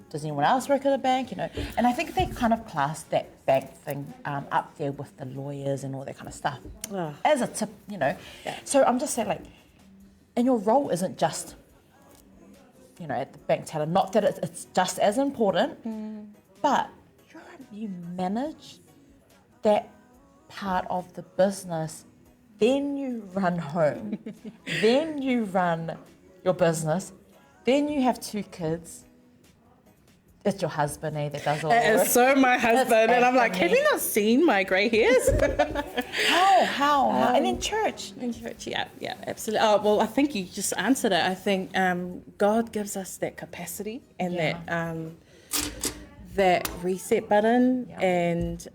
Does anyone else work at a bank? And I think they kind of class that bank thing up there with the lawyers and all that kind of stuff as a tip, So I'm just saying, and your role isn't just, at the bank teller. Not that it's just as important, but you manage that part of the business, then you run home, then you run your business, then you have 2 kids. It's your husband, that does all the work. It's so my husband, and I'm like, have you not seen my grey hairs? How? And in church? In church, yeah, absolutely. Oh, well, I think you just answered it. I think God gives us that capacity and that reset button, and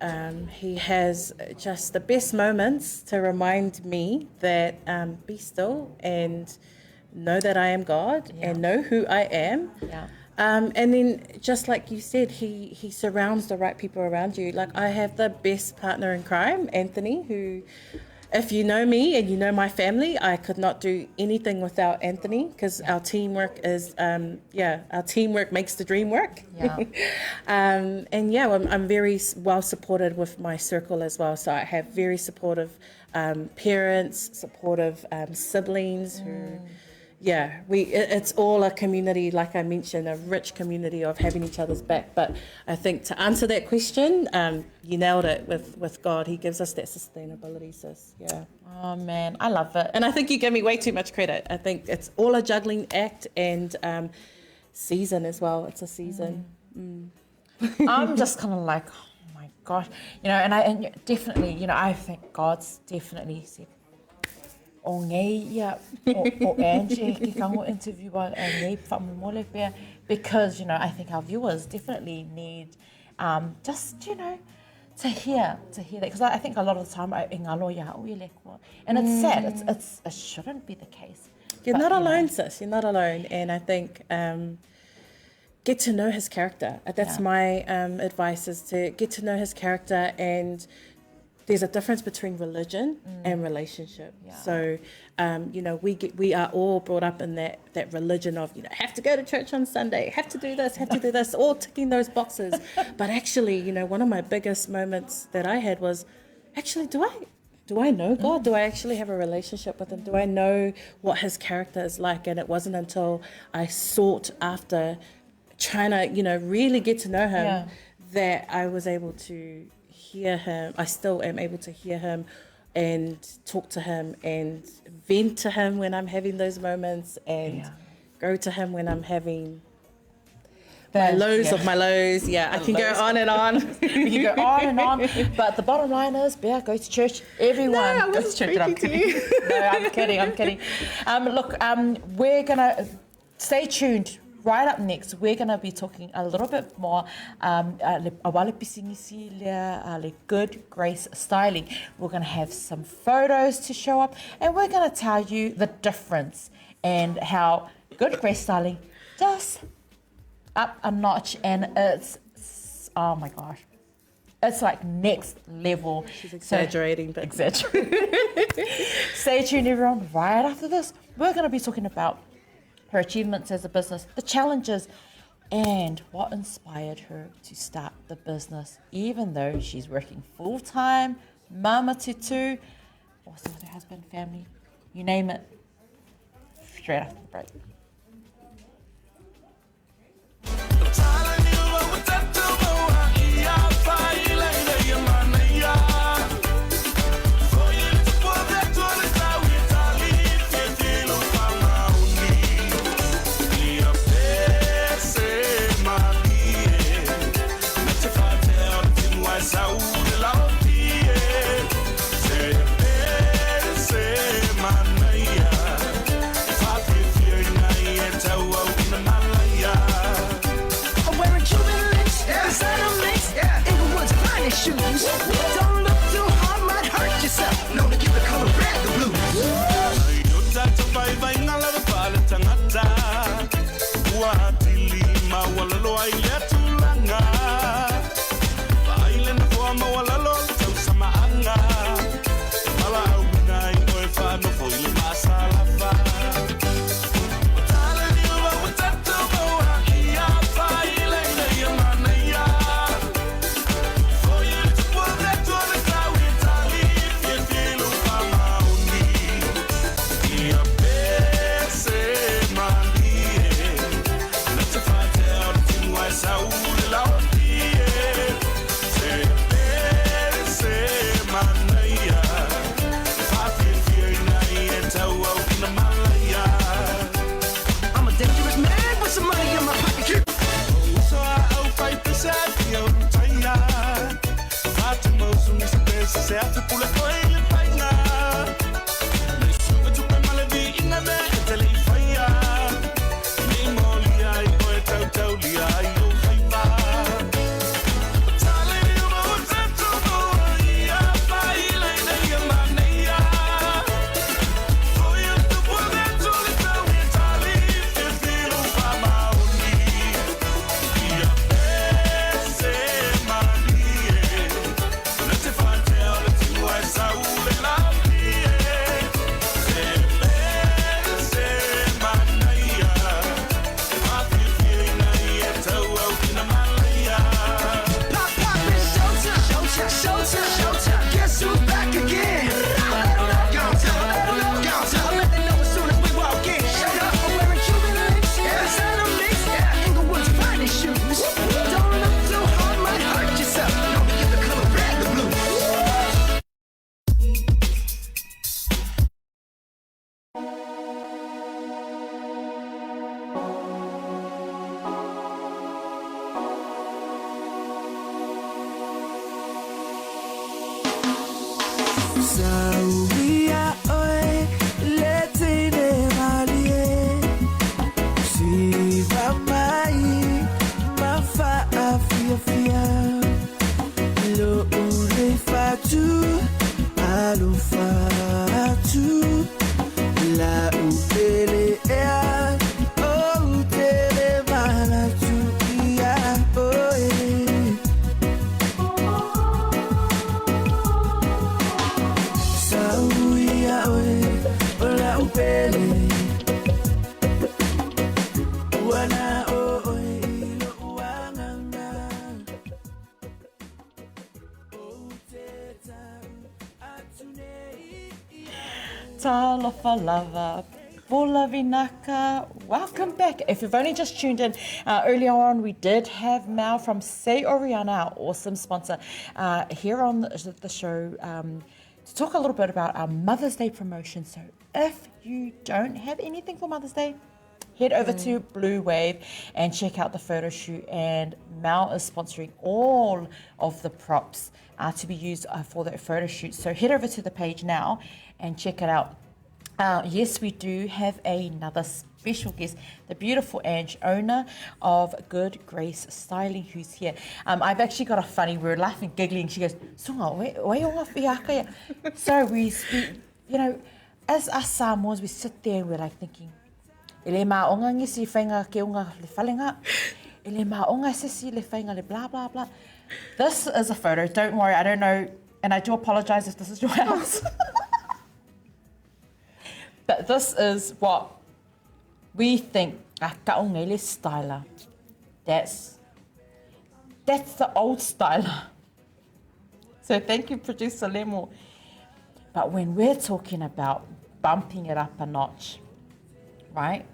he has just the best moments to remind me that be still and know that I am God and know who I am. And then just like you said, he surrounds the right people around you. Like I have the best partner in crime, Anthony, who, if you know me and you know my family, I could not do anything without Anthony, because our teamwork is, our teamwork makes the dream work. I'm very well supported with my circle as well. So I have very supportive parents, supportive siblings who, it's all a community, like I mentioned, a rich community of having each other's back. But I think to answer that question, you nailed it with God. He gives us that sustainability, sis. Yeah. Oh man, I love it. And I think you give me way too much credit. I think it's all a juggling act and season as well. It's a season. I'm just kind of like, oh my gosh, and definitely, I think God's definitely said, o ngai ia o Angie ki kango interview o ngai whamomole pia, because I think our viewers definitely need just to hear that, because I think a lot of the time and it's sad, it shouldn't be the case. You're not alone, sis. You're not alone, and I think get to know his character. That's my advice, is to get to know his character. And there's a difference between religion and relationship. So, we are all brought up in that religion of, have to go to church on Sunday, have to do this, all ticking those boxes. But actually, one of my biggest moments that I had was, actually, do I know God? Do I actually have a relationship with him? Do I know what his character is like? And it wasn't until I sought after trying to, really get to know him that I was able to hear him. I still am able to hear him and talk to him and vent to him when I'm having those moments, and go to him when I'm having my lows of my lows. I can go on and on. You go on and on, but the bottom line is, Bear, go to church. Everyone goes to church. I'm kidding. No, I'm kidding. Look, we're gonna stay tuned. Right up next, we're going to be talking a little bit more good grace styling. We're going to have some photos to show up, and we're going to tell you the difference and how good grace styling just up a notch, and it's, oh my gosh, it's like next level. She's exaggerating, but Stay tuned, everyone. Right after this, we're going to be talking about her achievements as a business, the challenges, and what inspired her to start the business, even though she's working full-time, mama to two, also with her husband, family, you name it. Straight after the break. Shoes. Don't look too hard, might hurt yourself. Know to keep the color red, the blues. Saúde. alofa lava. Bula vinaka, welcome back. If you've only just tuned in, earlier on we did have Mal from Say Oriana, our awesome sponsor, here on the show to talk a little bit about our Mother's Day promotion. So if you don't have anything for Mother's Day, head over to Blue Wave and check out the photo shoot. And Mal is sponsoring all of the props to be used for that photo shoot. So head over to the page now and check it out. Yes, we do have another special guest, the beautiful Ange, owner of Good Grace Styling, who's here. I've actually got a funny, we were laughing, giggling. She goes, Sunga, wai o ngā whiaka ia?" So we speak, you know, as us Samoans, we sit there and we're like thinking, ele mā onga ngisi whainga ke unga le whalenga, ele mā onga sisi le whainga le blah, blah, blah. This is a photo, don't worry, I don't know, and I do apologize if this is your house. But this is what we think a kaongele styler. That's the old styler. So thank you, producer Lemo. But when we're talking about bumping it up a notch, right?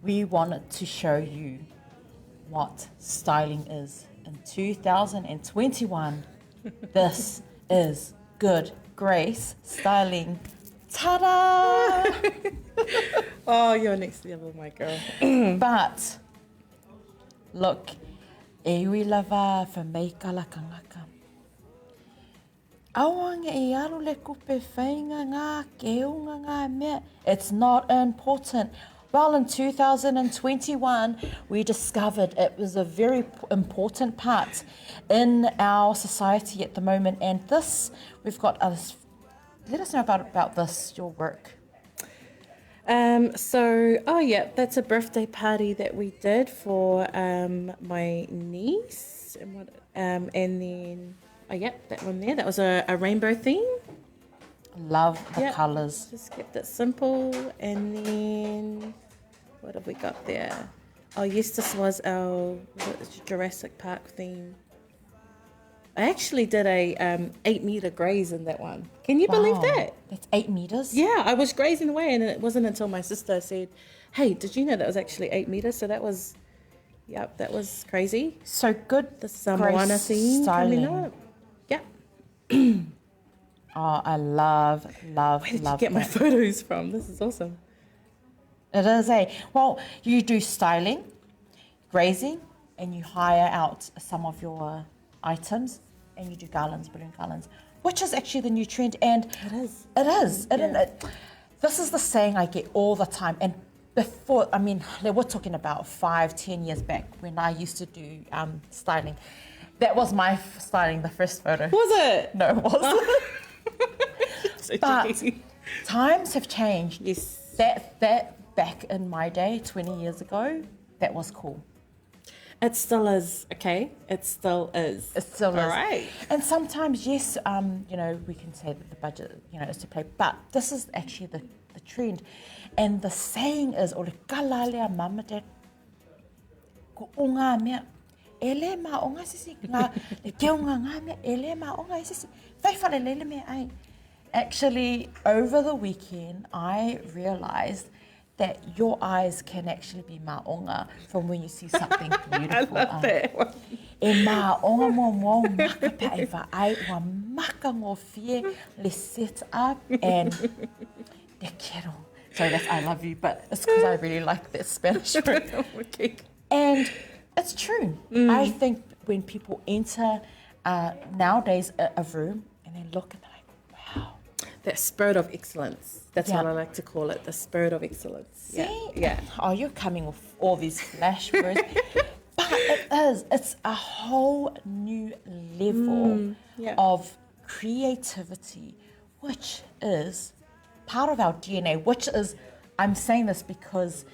We wanted to show you what styling is. In 2021, this is Good Grace Styling. Ta-da! Oh, you're next level, my girl. But, look, e ui lava whameikala kangaka. Awange e aro le kupe whainga ngā keunga ngā mea. It's not important. Well, in 2021, we discovered it was a very important part in our society at the moment. And this, we've got others. Let us know about this, your work. That's a birthday party that we did for my niece. And then, that one there. That was a rainbow theme. Love the colours. Just kept it simple. And then, what have we got there? Oh, yes, this was our Jurassic Park theme. I actually did a 8-meter graze in that one. Can you believe that? That's 8 meters? Yeah, I was grazing away, and it wasn't until my sister said, "Hey, did you know that was actually 8 meters?" So that was crazy. So good. The Samoana theme coming up. Yeah. Oh, I love. Where did you get my photos from? This is awesome. It is, eh? Well, you do styling, grazing, and you hire out some of your items, and you do garlands, balloon garlands, which is actually the new trend. And It is. This is the saying I get all the time. And before, I mean, we're talking about 5-10 years back when I used to do styling. That was my styling, the first photo. Was it? No, it wasn't. So But cheeky. times have changed. Yes. That back in my day, 20 years ago, that was cool. It still is, okay? It still is. It still is. All right. And sometimes, yes, we can say that the budget, is to play, but this is actually the trend. And the saying is, o le kalalea mama dad, ko o ngā mea, ele ma o ngā sisi, le keo ngā mea, ele ma o ngā sisi, whaiwhale lele mea ai. Actually, over the weekend, I realised that your eyes can actually be maonga from when you see something beautiful. I love that one. E maonga mo maka pa e ai wa maka ngō fie le set up and te kero. Sorry, that's I love you, but it's because I really like that Spanish word. Okay. And it's true. I think when people enter nowadays a room and they look and they're like, wow. That spirit of excellence. That's Yeah. what I like to call it, the spirit of excellence. See? Yeah. Oh, you're coming with all these flash words. But it is. It's a whole new level of creativity, which is part of our DNA, which is, I'm saying this because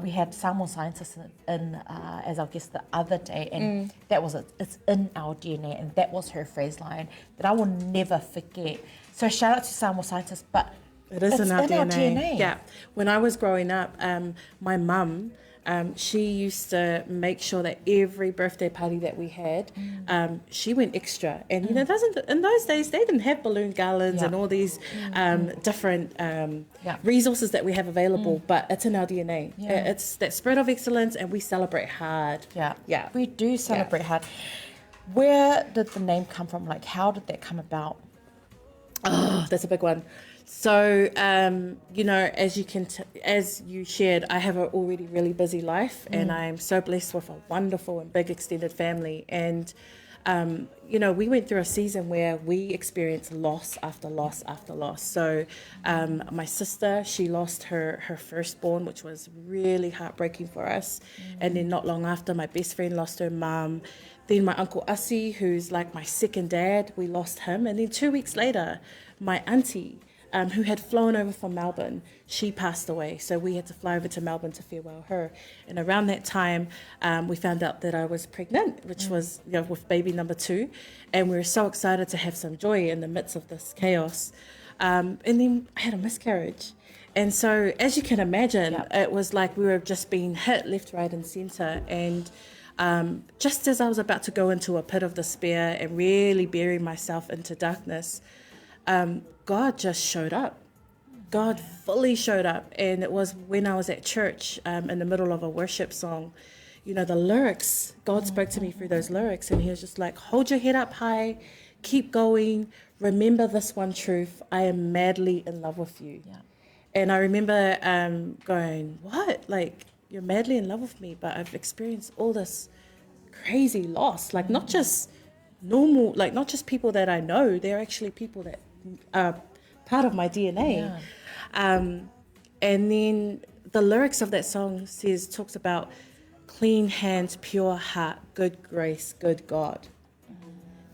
we had Samoan scientists in as our guest the other day, and that was it. It's in our DNA, and that was her phrase line that I will never forget. So shout out to Samoan scientists, but It is It's in our in our DNA. DNA. Yeah. When I was growing up, my mum, she used to make sure that every birthday party that we had, she went extra. And, you know, in those days, they didn't have balloon garlands and all these different resources that we have available, but it's in our DNA. It's that spirit of excellence, and we celebrate hard. Yeah. We do celebrate hard. Where did the name come from? Like, how did that come about? Oh, that's a big one. So, you know, as you shared, I have an already really busy life, and I'm so blessed with a wonderful and big extended family. And, you know, we went through a season where we experienced loss after loss after loss. So, my sister, she lost her firstborn, which was really heartbreaking for us. And then not long after, my best friend lost her mum. Then my Uncle Asi, who's like my second dad, we lost him. And then 2 weeks later, my auntie, who had flown over from Melbourne, she passed away. So we had to fly over to Melbourne to farewell her. And around that time, we found out that I was pregnant, which was, you know, with baby number 2. And we were so excited to have some joy in the midst of this chaos. And then I had a miscarriage. And so, as you can imagine, it was like we were just being hit left, right, and centre. And just as I was about to go into a pit of despair and really bury myself into darkness, God just showed up. God fully showed up. And it was when I was at church in the middle of a worship song, you know, the lyrics, God spoke to me through those lyrics, and he was just like, hold your head up high, keep going, remember this one truth, I am madly in love with you. And I remember going, what? Like, you're madly in love with me, but I've experienced all this crazy loss. Like, not just normal, like, not just people that I know, they're actually people that are part of my DNA. And then the lyrics of that song talks about clean hands, pure heart, good grace, good God.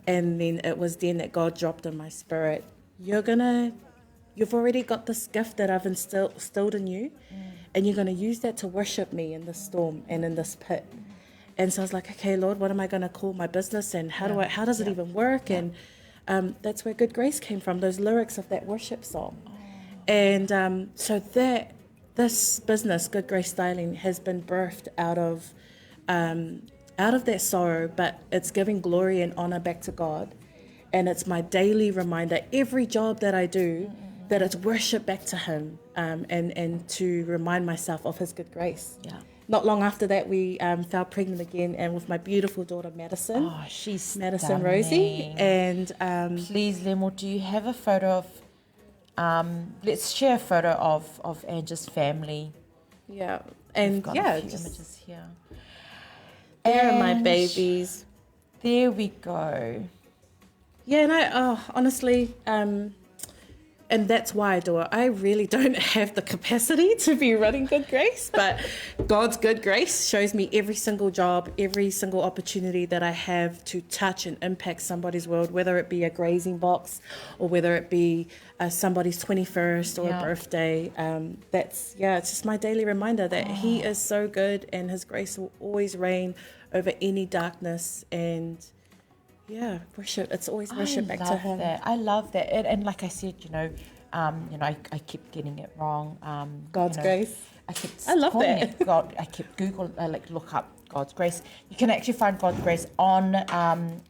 And then it was then that God dropped in my spirit, you've already got this gift that I've instilled in you, and you're going to use that to worship me in this storm and in this pit. And so I was like, okay, Lord, what am I going to call my business, and how does it even work? And that's where Good Grace came from, those lyrics of that worship song. And so this business, Good Grace Styling, has been birthed out of that sorrow, but it's giving glory and honor back to God. And it's my daily reminder, every job that I do, that it's worship back to him, and to remind myself of his good grace. Not long after that, we fell pregnant again, and with my beautiful daughter, Madison. Oh, she's Madison stunning. Rosie. And please, Lemo, do you have a photo of, let's share a photo of Angie's family. Yeah. And We've got a few images here. There are my And babies. There we go. Yeah, no, honestly, and that's why I do it. I really don't have the capacity to be running Good Grace, but God's good grace shows me every single job, every single opportunity that I have to touch and impact somebody's world, whether it be a grazing box or whether it be somebody's 21st or a birthday. It's just my daily reminder that he is so good, and his grace will always reign over any darkness. And worship. It's always worship back to him. I love that. And like I said, I kept getting it wrong. God's grace. I love calling that. it God. I kept look up God's grace. You can actually find God's grace on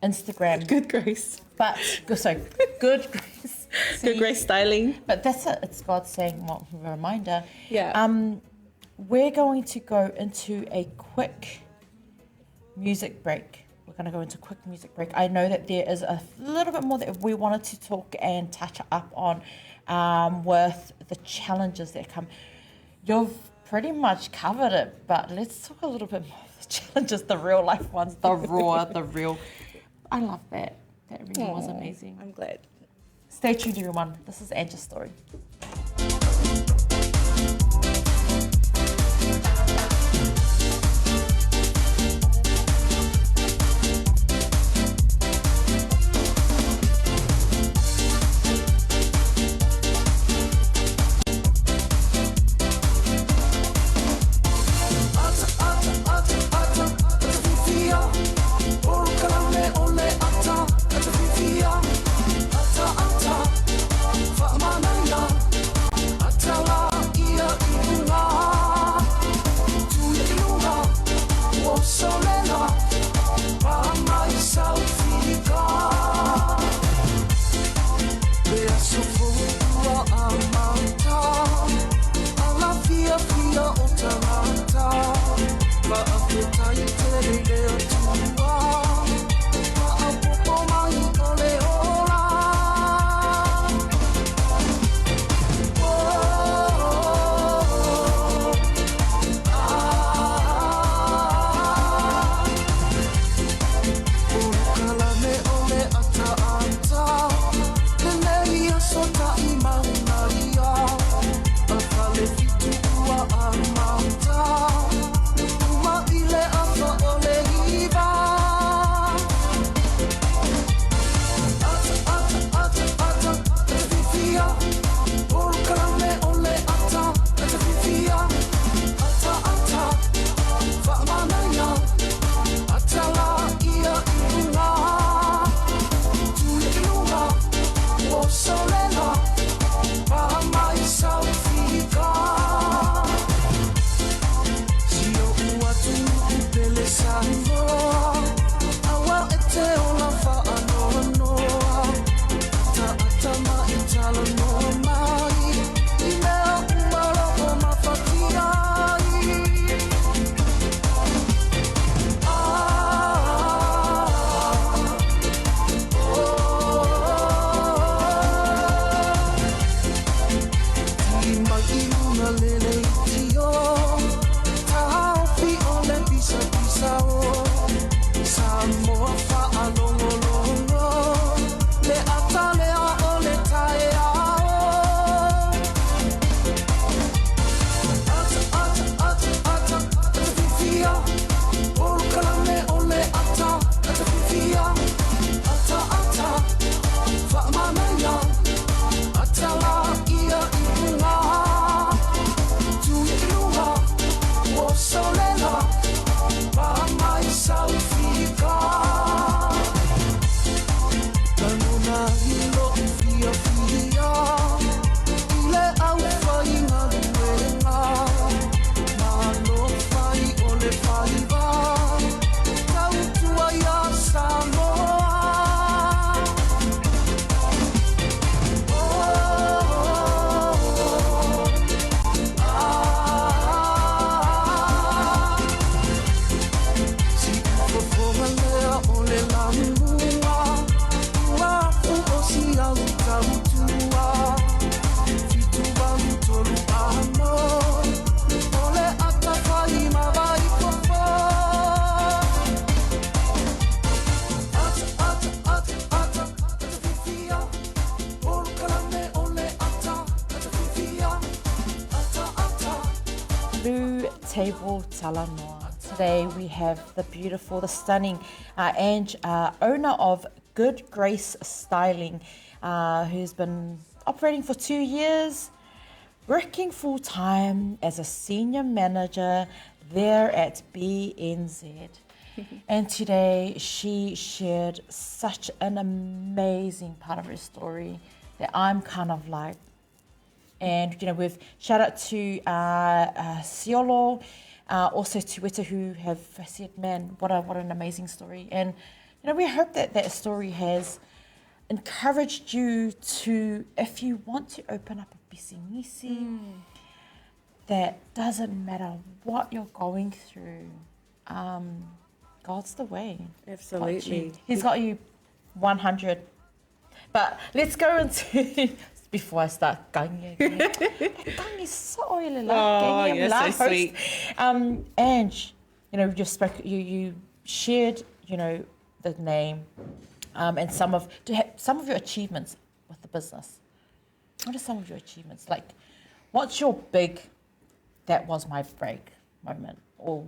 Instagram. Good grace. But good grace. Good Grace Styling. But that's it. It's God saying, well, a reminder. Yeah. We're going to go into a quick music break. We're going to go into a quick music break. I know that there is a little bit more that we wanted to talk and touch up on with the challenges that come. You've pretty much covered it, but let's talk a little bit more of the challenges, the real life ones, the raw, the real. I love that. That really was amazing. I'm glad. Stay tuned, everyone. This is Angie's story. Ata, ata, fa manaya. BluTable Talanoa. Today we have the beautiful, the stunning Ange, owner of Good Grace Styling, who's been operating for 2 years, working full-time as a senior manager there at BNZ. And today she shared such an amazing part of her story that I'm kind of like, and we've shout out to Siolo, also to Weta, who have said, man, what an amazing story. And we hope that story has encouraged you to, if you want to open up a business, that doesn't matter what you're going through, God's the way. Absolutely. He's got you 100. But let's go into before I start gangi. Gangi is so oily. Oh, you're so sweet. Ange, you shared, the name, and some of your achievements with the business. What are some of your achievements? Like, what's your big, that was my break moment? Or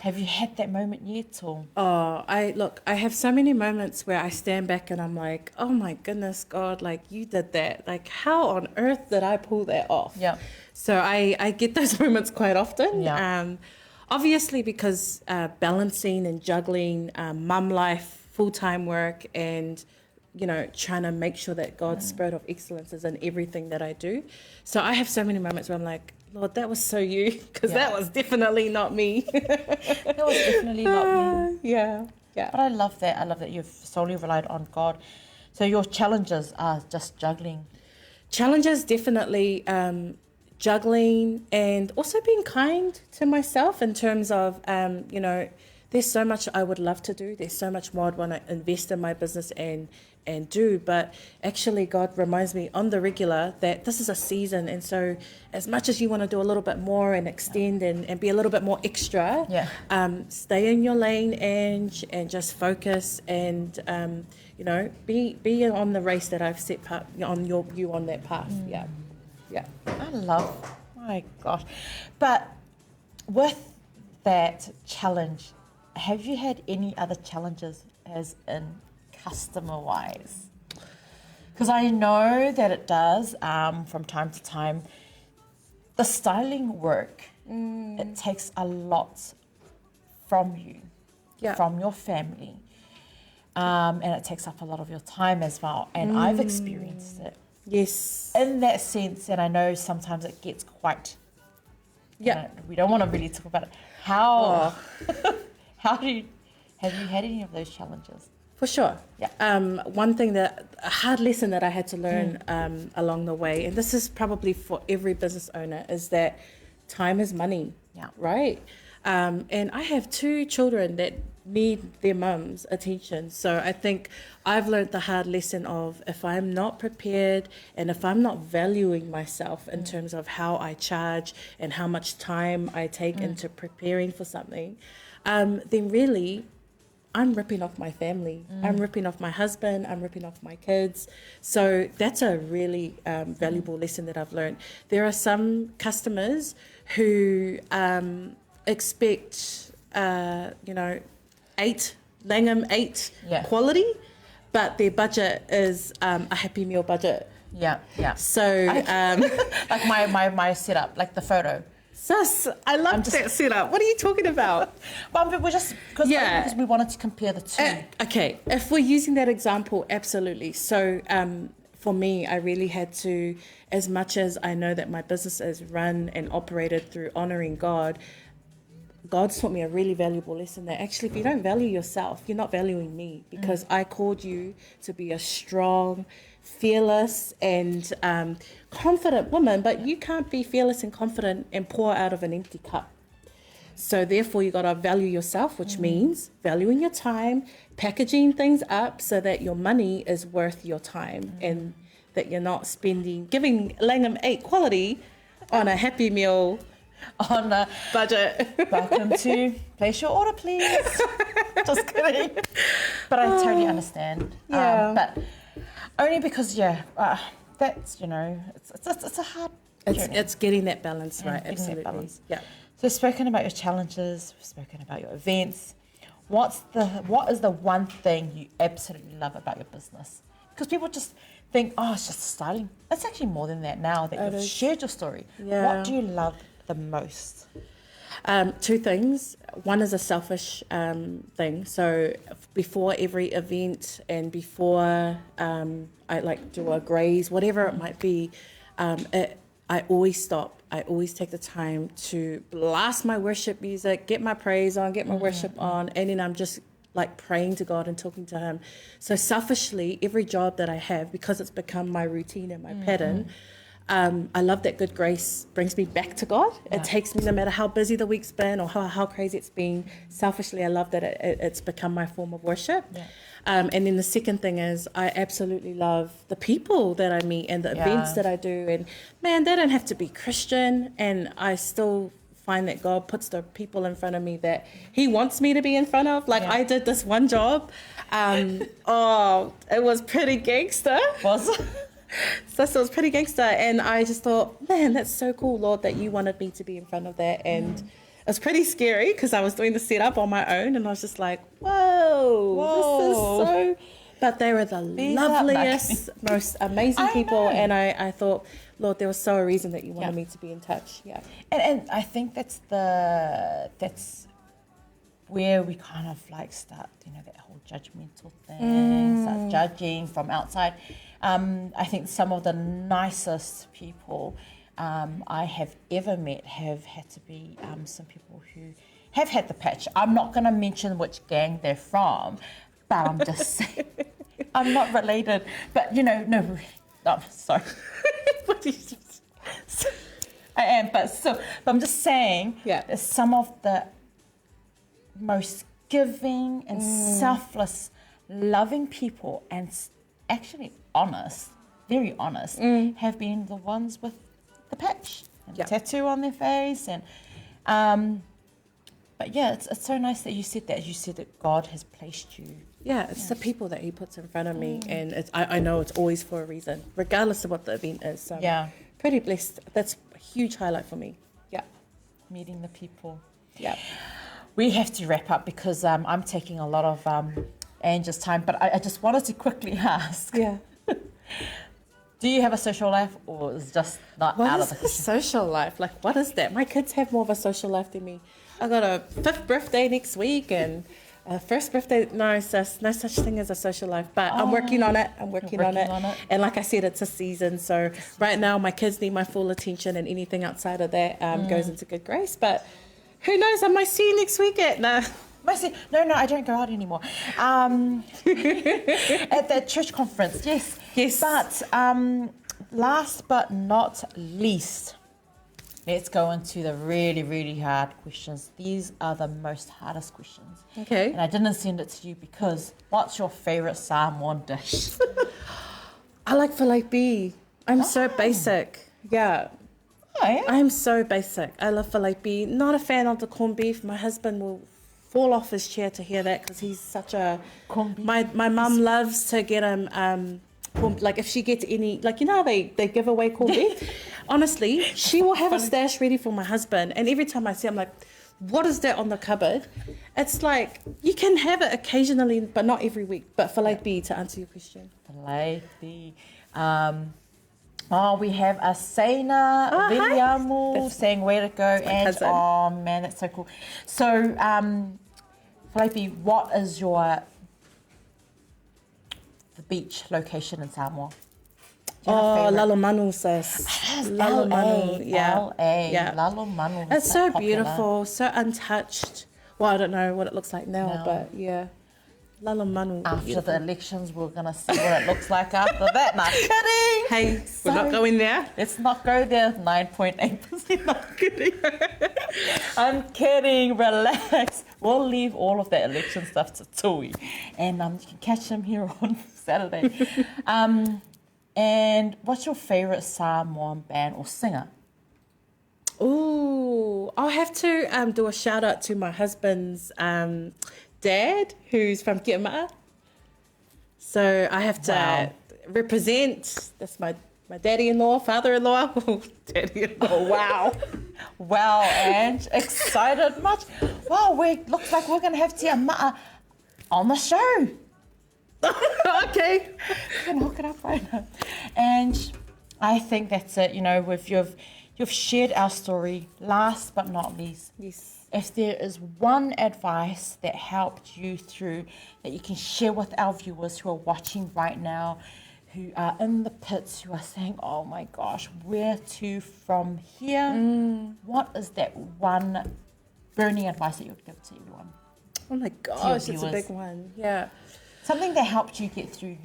have you had that moment yet? Or I have so many moments where I stand back and I'm like, oh my goodness, God, like you did that. Like, how on earth did I pull that off? Yeah. So I get those moments quite often. Yeah. Obviously because balancing and juggling mum life, full-time work, and trying to make sure that God's spirit of excellence is in everything that I do. So I have so many moments where I'm like, Lord, that was so you, because that was definitely not me. That was definitely not me. Yeah. But I love that. I love that you've solely relied on God. So your challenges are just juggling. Challenges, definitely juggling, and also being kind to myself in terms of, there's so much I would love to do. There's so much more I'd want to invest in my business and do. But actually, God reminds me on the regular that this is a season. And so as much as you want to do a little bit more and extend and be a little bit more extra, stay in your lane and just focus and, be on the race that I've set on you on that path. Yeah. I love, my gosh. But with that challenge, have you had any other challenges as in customer-wise? Because I know that it does from time to time. The styling work, it takes a lot from you, from your family, and it takes up a lot of your time as well. And I've experienced it. Yes. In that sense, and I know sometimes it gets quite, we don't want to really talk about it. How have you had any of those challenges? For sure. Yeah. One thing a hard lesson that I had to learn along the way, and this is probably for every business owner, is that time is money. Yeah. Right? And I have 2 children that need their mum's attention. So I think I've learned the hard lesson of, if I'm not prepared and if I'm not valuing myself in terms of how I charge and how much time I take into preparing for something, then really I'm ripping off my family. I'm ripping off my husband. I'm ripping off my kids. So that's a really valuable lesson that I've learned. There are some customers who expect, 8 Langham 8 quality, but their budget is a Happy Meal budget. Yeah. So like my setup, like the photo. Sus, I love that setup. What are you talking about? Well, we're just because we wanted to compare the two. Okay, if we're using that example, absolutely. So for me, I really had to, as much as I know that my business is run and operated through honoring God, God's taught me a really valuable lesson that actually, if you don't value yourself, you're not valuing me, because I called you to be a strong, fearless and confident woman, but you can't be fearless and confident and pour out of an empty cup. So therefore, you got to value yourself, which means valuing your time, packaging things up so that your money is worth your time and that you're not giving Langham 8 quality on a Happy Meal on a budget. Welcome to place your order, please. Just kidding. But I totally understand. But only because that's it's a hard It's getting that balance right. getting that Absolutely. balance. Yeah. So we've spoken about your challenges, we've spoken about your events. What is the one thing you absolutely love about your business? Because people just think, oh, it's just starting. It's actually more than that now that you've shared your story. Yeah. What do you love the most? Two things. One is a selfish thing. So before every event and before I like do a graze, whatever it might be, I always stop. I always take the time to blast my worship music, get my praise on, get my worship on, and then I'm just like praying to God and talking to Him. So selfishly, every job that I have, because it's become my routine and my pattern, I love that good grace brings me back to God. Yeah. It takes me, no matter how busy the week's been or how crazy it's been, selfishly, I love that it's become my form of worship. Yeah. And then the second thing is I absolutely love the people that I meet and the events that I do. And man, they don't have to be Christian. And I still find that God puts the people in front of me that He wants me to be in front of. Like I did this one job. It was pretty gangster. Was it? So it was pretty gangster, and I just thought, man, that's so cool, Lord, that you wanted me to be in front of that. And it was pretty scary because I was doing the setup on my own, and I was just like, whoa. This is so... But they were the loveliest, most amazing people, and I thought, Lord, there was so a reason that you wanted me to be in touch. Yeah. And I think that's where we kind of like start, that whole judgmental thing, start judging from outside. I think some of the nicest people I have ever met have had to be some people who have had the patch. I'm not going to mention which gang they're from, but I'm just saying, I'm not related, but no, sorry. I am, but I'm just saying, that some of the most giving and selfless, loving people, and actually honest, very honest, have been the ones with the patch and the tattoo on their face. And but yeah, it's so nice that you said that. You said that God has placed you. Yeah, it's the people that He puts in front of me, and I know it's always for a reason, regardless of what the event is. So pretty blessed. That's a huge highlight for me. Yeah, meeting the people. Yeah. We have to wrap up because I'm taking a lot of Angie's time, but I just wanted to quickly ask. Yeah. Do you have a social life, or is it just not out of the question? Social life? Like, what is that? My kids have more of a social life than me. I got a 5th birthday next week and a 1st birthday. No, sis, no such thing as a social life. But I'm working on it. I'm working on it. And like I said, it's a season. So right now, my kids need my full attention, and anything outside of that goes into good grace. But who knows? I might see you next week at no, I don't go out anymore. At the church conference, yes. But last but not least, let's go into the really, really hard questions. These are the most hardest questions. Okay. And I didn't send it to you because what's your favourite Samoan dish? I like filet B. I'm so basic. Yeah. Oh, yeah. I'm so basic. I love filet B. Not a fan of the corned beef. My husband will fall off his chair to hear that because he's such a... Corned beef? My mum loves to get him... like if she gets any... Like, how they give away corned beef? Honestly, she will have a stash ready for my husband. And every time I see it, I'm like, what is that on the cupboard? It's like, you can have it occasionally, but not every week. But filet B, to answer your question. Filet B. We have a Saina Williamu saying way to go. And cousin. oh man, that's so cool. So, filet B, what is the beach location in Samoa? Lalomanu, sis. Lalomanu, L.A. Lalomanu. It's so popular. beautiful, so untouched. Well, I don't know what it looks like now, but yeah. Lalomanu. After the elections, we're going to see what it looks like after that. Not kidding. Hey, we're not going there. Let's not go there. 9.8%. Not kidding. I'm kidding. Relax. We'll leave all of that election stuff to Tui. And you can catch him here on Saturday. And what's your favourite Samoan band or singer? Ooh, I'll have to do a shout out to my husband's dad, who's from Kiama'a. So I have to represent. That's my my daddy-in-law, father-in-law, daddy-in-law, wow. Wow, and excited much. Wow, looks like we're going to have Tia Ma'a on the show. Okay. We can hook it up right now. And I think that's it. You know, you've shared our story. Last but not least, Yes. if there is one advice that helped you through that you can share with our viewers who are watching right now, who are in the pits, who are saying, oh my gosh, where to from here? What is that one burning advice that you would give to everyone? Oh my gosh, it's a viewers. big one. Yeah. Something that helped you get through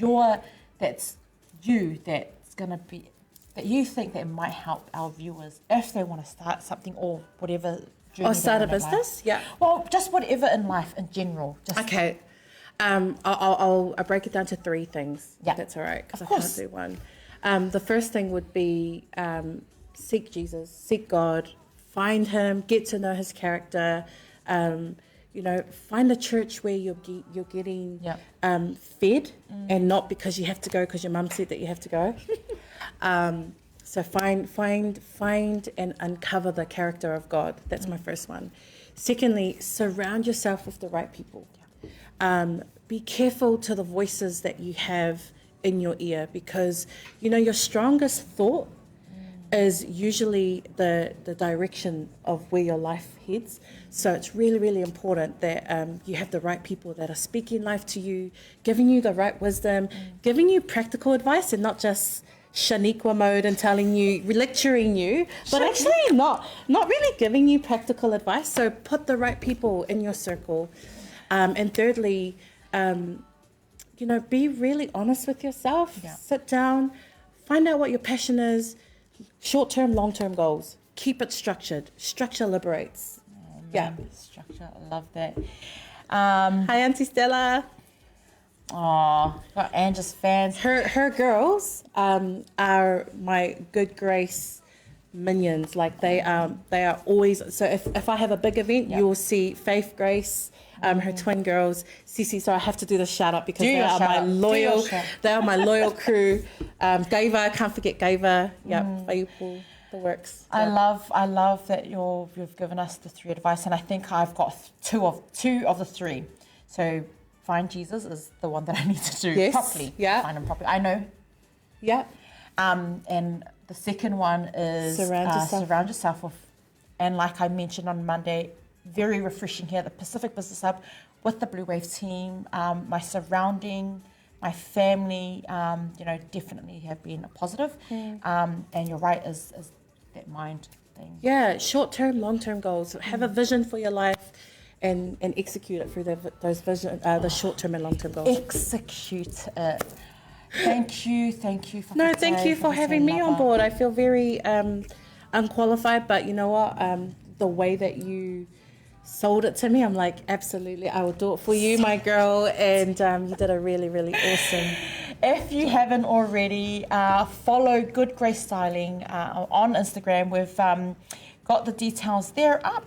that's going to be, that you think that might help our viewers if they want to start something or whatever. Or start a journey they're in business? life. Yeah. Well, just whatever in life in general. Just Okay. I'll break it down to 3 things. Yeah. If that's all right, because I Of can't course. do one. The first thing would be seek Jesus, seek God, find Him, get to know His character. You know, find a church where you're getting Yeah. fed, and not because you have to go because your mum said that you have to go. So find and uncover the character of God. That's my first one. Secondly, surround yourself with the right people. Be careful to the voices that you have in your ear, because you know your strongest thought is usually the direction of where your life heads. So it's really, really important that you have the right people that are speaking life to you, giving you the right wisdom, giving you practical advice, and not just Shaniqua mode and telling you, lecturing you, but actually not really giving you practical advice. So put the right people in your circle. And thirdly, you know, be really honest with yourself. Yeah. Sit down, find out what your passion is. Short-term, long-term goals. Keep it structured. Structure liberates. Yeah. Structure. I love that. Hi, Auntie Stella. Oh, got Angie's fans. Her girls are my good grace minions. Like they are always. So if I have a big event, you will see Faith, Grace, her twin girls, Cece. So I have to do the shout out because they are my loyal. They are my loyal crew. Gava, can't forget Gava. Yep, Faiupu, the works. I love that you've given us the 3 advice, and I think I've got two of the 3. So find Jesus is the one that I need to do properly. Yeah. Find him properly. I know. Yeah. And the second one is surround yourself with, and like I mentioned on Monday, very refreshing here at the Pacific Business Hub with the Blue Wave team. My surrounding, my family, you know, definitely have been positive. And you're right, is that mind thing. Yeah, short-term, long-term goals. Have a vision for your life and execute it through those vision, the short-term and long-term goals. Execute it. Thank you for No, thank you for having me on board. I feel very unqualified, but you know what? The way that you sold it to me, I'm like, absolutely, I will do it for you, my girl. And you did a really, really awesome. If you haven't already, follow Good Grace Styling on Instagram. We've got the details there up.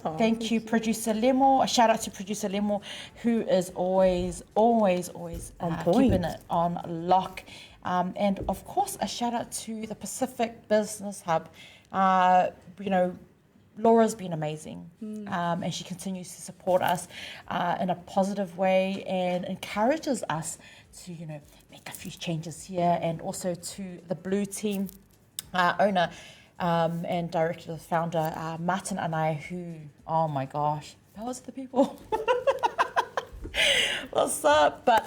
Oh, thank you, Producer Lemo. A shout out to Producer Lemo, who is always On point. keeping it on lock. And of course, a shout out to the Pacific Business Hub. You know, Laura's been amazing, and she continues to support us in a positive way and encourages us to, you know, make a few changes here, and also to the Blue team owner and director, the founder, Martin and I, who, oh my gosh, those are the people. What's up? But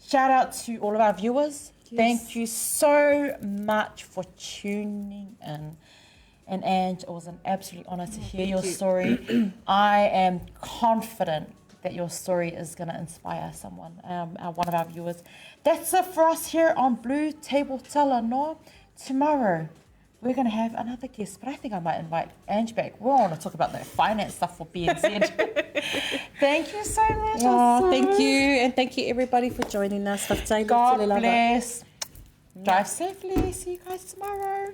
shout out to all of our viewers. Yes. Thank you so much for tuning in. And Ange, it was an absolute honour to hear your story. I am confident that your story is going to inspire someone, one of our viewers. That's it for us here on BluTable Talanoa. Tomorrow, we're going to have another guest, but I think I might invite Ange back. We want to talk about the finance stuff for BNZ. Thank you so much. Oh, thank you. And thank you, everybody, for joining us. God bless. Drive safely. See you guys tomorrow.